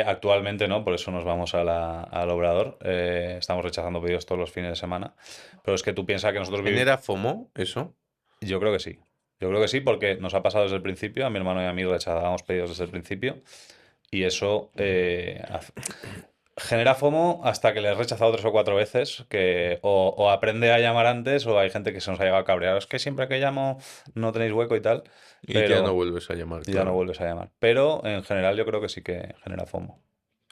Actualmente no, por eso nos vamos al Obrador. Estamos rechazando pedidos todos los fines de semana. Pero es que tú piensas que nosotros vivimos... ¿Genera FOMO eso? Yo creo que sí. Yo creo que sí, porque nos ha pasado desde el principio. A mi hermano y a mí rechazábamos pedidos desde el principio. Y eso genera FOMO hasta que le has rechazado 3 o 4 veces. Que o aprende a llamar antes o hay gente que se nos ha llegado a cabrear. Es que siempre que llamo no tenéis hueco y tal. Y ya no Pero vuelves a llamar, ya no claro. vuelves a llamar. Pero en general yo creo que sí que genera FOMO.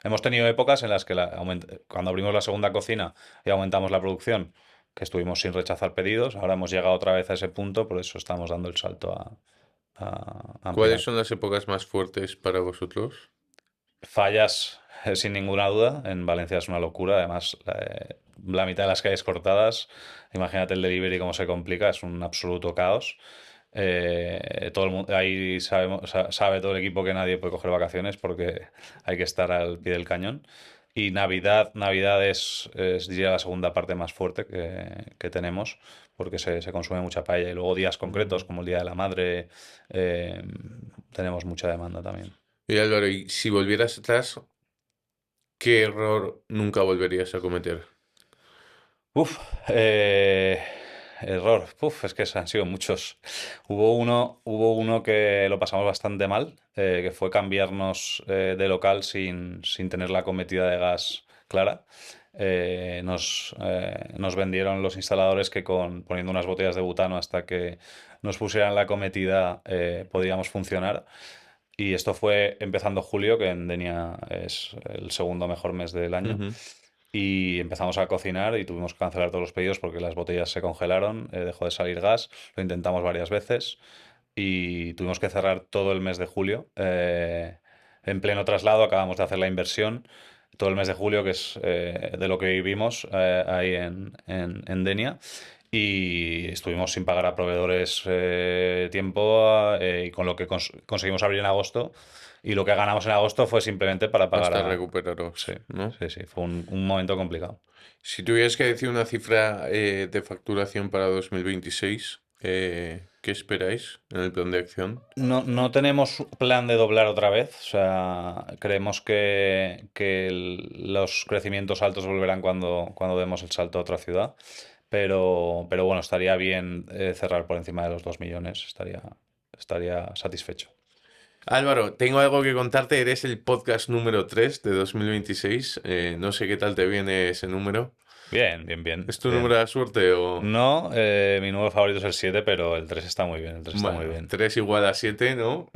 Hemos tenido épocas en las que cuando abrimos la segunda cocina y aumentamos la producción, que estuvimos sin rechazar pedidos. Ahora hemos llegado otra vez a ese punto, por eso estamos dando el salto a ¿Cuáles ampliar. son las épocas más fuertes para vosotros? Fallas, sin ninguna duda. En Valencia es una locura. Además, la mitad de las calles cortadas. Imagínate el delivery cómo se complica. Es un absoluto caos. Todo el mundo, ahí sabe todo el equipo que nadie puede coger vacaciones porque hay que estar al pie del cañón. Y Navidad diría, la segunda parte más fuerte que tenemos porque se consume mucha paella. Y luego días concretos como el Día de la Madre, eh, tenemos mucha demanda también. Y Álvaro, y si volvieras atrás, ¿qué error nunca volverías a cometer? Uf, error. Uf, es que han sido muchos. Hubo uno que lo pasamos bastante mal, que fue cambiarnos de local sin tener la cometida de gas clara. Nos vendieron los instaladores que poniendo unas botellas de butano hasta que nos pusieran la cometida podíamos funcionar. Y esto fue empezando julio, que en Denia es el segundo mejor mes del año. Ujú. Y empezamos a cocinar y tuvimos que cancelar todos los pedidos porque las botellas se congelaron, dejó de salir gas, lo intentamos varias veces y tuvimos que cerrar todo el mes de julio. En pleno traslado acabamos de hacer la inversión, todo el mes de julio, que es de lo que vivimos ahí en Denia. Y estuvimos sin pagar a proveedores tiempo y con lo que conseguimos abrir en agosto. Y lo que ganamos en agosto fue simplemente para pagar Hasta a... Sí, recuperaros, ¿no? sí, sí, fue un momento complicado. Si tuvieras que decir una cifra de facturación para 2026, ¿qué esperáis en el plan de acción? No tenemos plan de doblar otra vez, o sea, creemos que los crecimientos altos volverán cuando demos el salto a otra ciudad, pero bueno, estaría bien cerrar por encima de los 2 millones, estaría satisfecho. Álvaro, tengo algo que contarte. Eres el podcast número 3 de 2026. No sé qué tal te viene ese número. Bien, bien, bien, ¿Es tu número bien. de la suerte o...? No, mi número favorito es el 7, pero el 3 está muy bien, el 3 está muy Bueno, bien. 3 igual a 7, ¿no?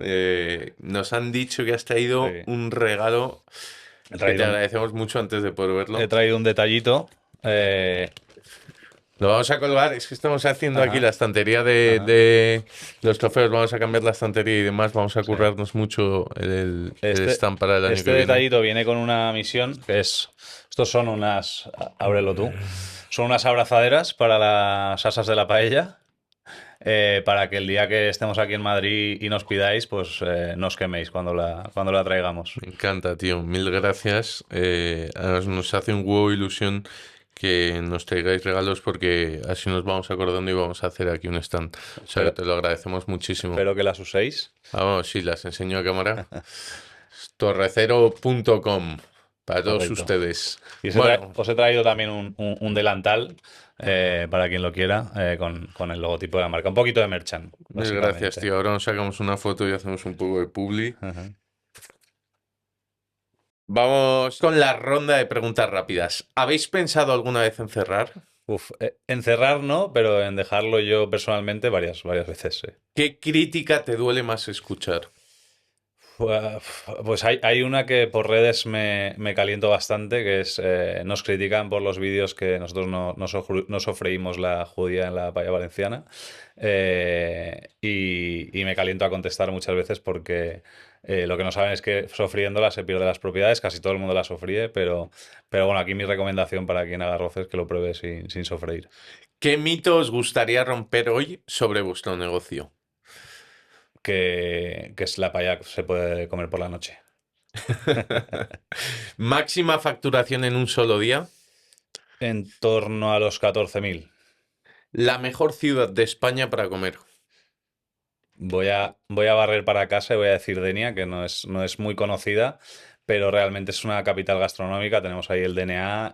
Nos han dicho que has traído Sí. un regalo He que te traído un, agradecemos mucho antes de poder he verlo. traído un detallito. eh, Lo vamos a colgar. Es que estamos haciendo aquí ajá, la estantería de, ajá, de los trofeos. Vamos a cambiar la estantería y demás. Vamos a sí. currarnos mucho el Este, stand para el año este que viene. detallito viene con una misión que es, estos son ábrelo tú, son unas abrazaderas para las asas de la paella, para que el día que estemos aquí en Madrid y nos pidáis, pues no os queméis cuando la traigamos. Me encanta, tío. Mil gracias. Además, nos hace un huevo de ilusión que nos traigáis regalos porque así nos vamos acordando y vamos a hacer aquí un stand. O sea que Espero, te lo agradecemos muchísimo. espero que las uséis. Vamos, sí, las enseño a cámara. Torrecero.com para todos Correcto. ustedes. Y Bueno, os he traído también un delantal para quien lo quiera, con el logotipo de la marca. Un poquito de merchan, mil gracias, básicamente. tío. Ahora nos sacamos una foto y hacemos un poco de publi. Ajá. Vamos con la ronda de preguntas rápidas. ¿Habéis pensado alguna vez en cerrar? Uf, encerrar no, pero en dejarlo yo personalmente varias veces, sí. ¿Qué crítica te duele más escuchar? Pues hay una que por redes me caliento bastante, que es, nos critican por los vídeos que nosotros no sofreímos la judía en la paella valenciana, y me caliento a contestar muchas veces porque lo que no saben es que sofriéndola se pierde las propiedades, casi todo el mundo la sofríe, pero bueno, aquí mi recomendación para quien haga arroz es que lo pruebe sin sofreír. ¿Qué mito os gustaría romper hoy sobre vuestro negocio? Que es la paella que se puede comer por la noche. Máxima facturación en un solo día. En torno a los 14.000. La mejor ciudad de España para comer. voy a barrer para casa y voy a decir Denia, que no es muy conocida, pero realmente es una capital gastronómica. Tenemos ahí el DNA,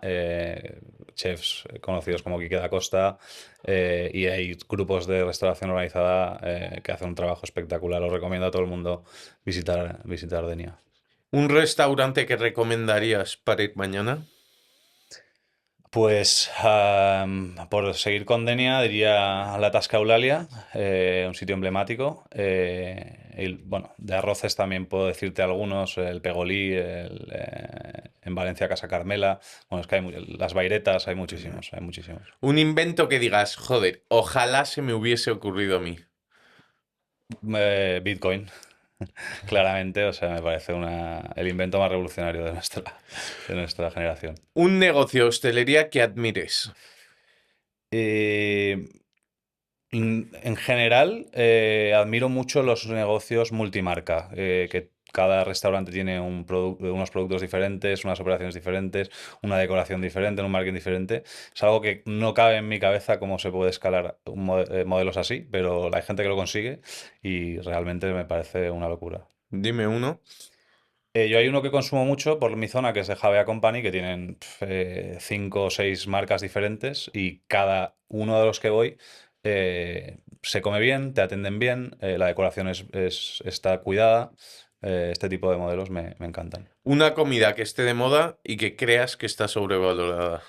chefs conocidos como Quique da Costa, y hay grupos de restauración organizada que hacen un trabajo espectacular. Os recomiendo a todo el mundo visitar Denia. ¿Un restaurante que recomendarías para ir mañana? Pues por seguir con Denia diría la Tasca Eulalia, un sitio emblemático. Y, bueno, de arroces también puedo decirte algunos, el Pegolí, en Valencia Casa Carmela. Bueno, es que hay las Vairetas, hay muchísimos, hay muchísimos. Un invento que digas, joder, ojalá se me hubiese ocurrido a mí. Bitcoin, claramente, o sea, me parece el invento más revolucionario de nuestra generación. Un negocio de hostelería que admires. Eh, En general, admiro mucho los negocios multimarca, que cada restaurante tiene unos productos diferentes, unas operaciones diferentes, una decoración diferente, un marketing diferente. Es algo que no cabe en mi cabeza cómo se puede escalar modelos así, pero hay gente que lo consigue y realmente me parece una locura. Dime uno. Yo hay uno que consumo mucho por mi zona, que es de Javea Company, que tienen 5 o 6 marcas diferentes y cada uno de los que voy se come bien, te atenden bien, la decoración está cuidada. Este tipo de modelos me encantan. Una comida que esté de moda y que creas que está sobrevalorada.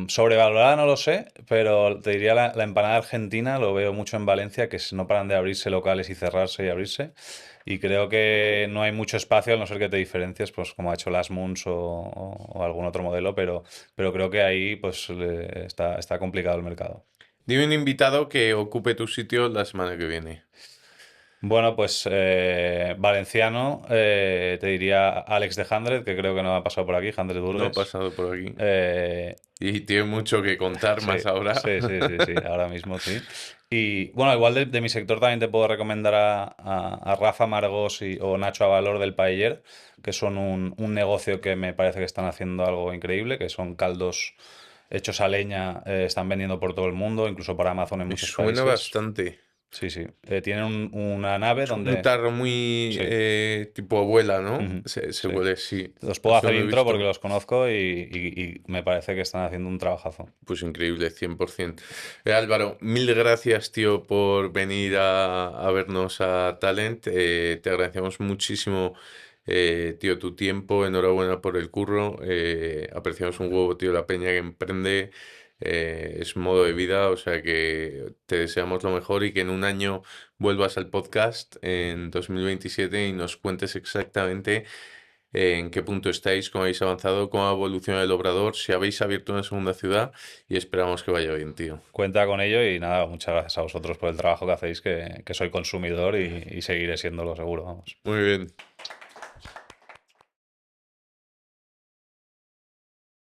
Sobrevalorada no lo sé, pero te diría la empanada argentina, lo veo mucho en Valencia, que no paran de abrirse locales y cerrarse y abrirse. Y creo que no hay mucho espacio, a no ser que te diferencies, pues como ha hecho Las Moons o algún otro modelo, pero creo que ahí pues está complicado el mercado. Dime un invitado que ocupe tu sitio la semana que viene. Bueno, pues valenciano, te diría Alex de Handred, que creo que no ha pasado por aquí, Handred No ha Burgues. pasado por aquí. Eh, Y tiene mucho que contar Sí, más ahora. sí, ahora mismo sí. Y bueno, igual de mi sector también te puedo recomendar a Rafa Margos o Nacho Avalor del Paella, que son un negocio que me parece que están haciendo algo increíble, que son caldos hechos a leña, están vendiendo por todo el mundo, incluso por Amazon en Me muchos suena países. bastante. Sí, sí. Tienen una nave Es un donde... tarro muy Sí. tipo abuela, ¿no? Ujú, Se sí. huele, sí. Los puedo Eso hacer lo he intro porque visto. los conozco y me parece que están haciendo un trabajazo. Pues increíble, 100%. Álvaro, mil gracias, tío, por venir a vernos a Talent. Te agradecemos muchísimo, tío, tu tiempo. Enhorabuena por el curro. Apreciamos un huevo, tío, la peña que emprende. Es modo de vida, o sea que te deseamos lo mejor y que en un año vuelvas al podcast en 2027 y nos cuentes exactamente en qué punto estáis, cómo habéis avanzado, cómo ha evolucionado el obrador, si habéis abierto una segunda ciudad y esperamos que vaya bien, tío. Cuenta con ello y nada, muchas gracias a vosotros por el trabajo que hacéis, que soy consumidor y seguiré siéndolo seguro, vamos. Muy bien.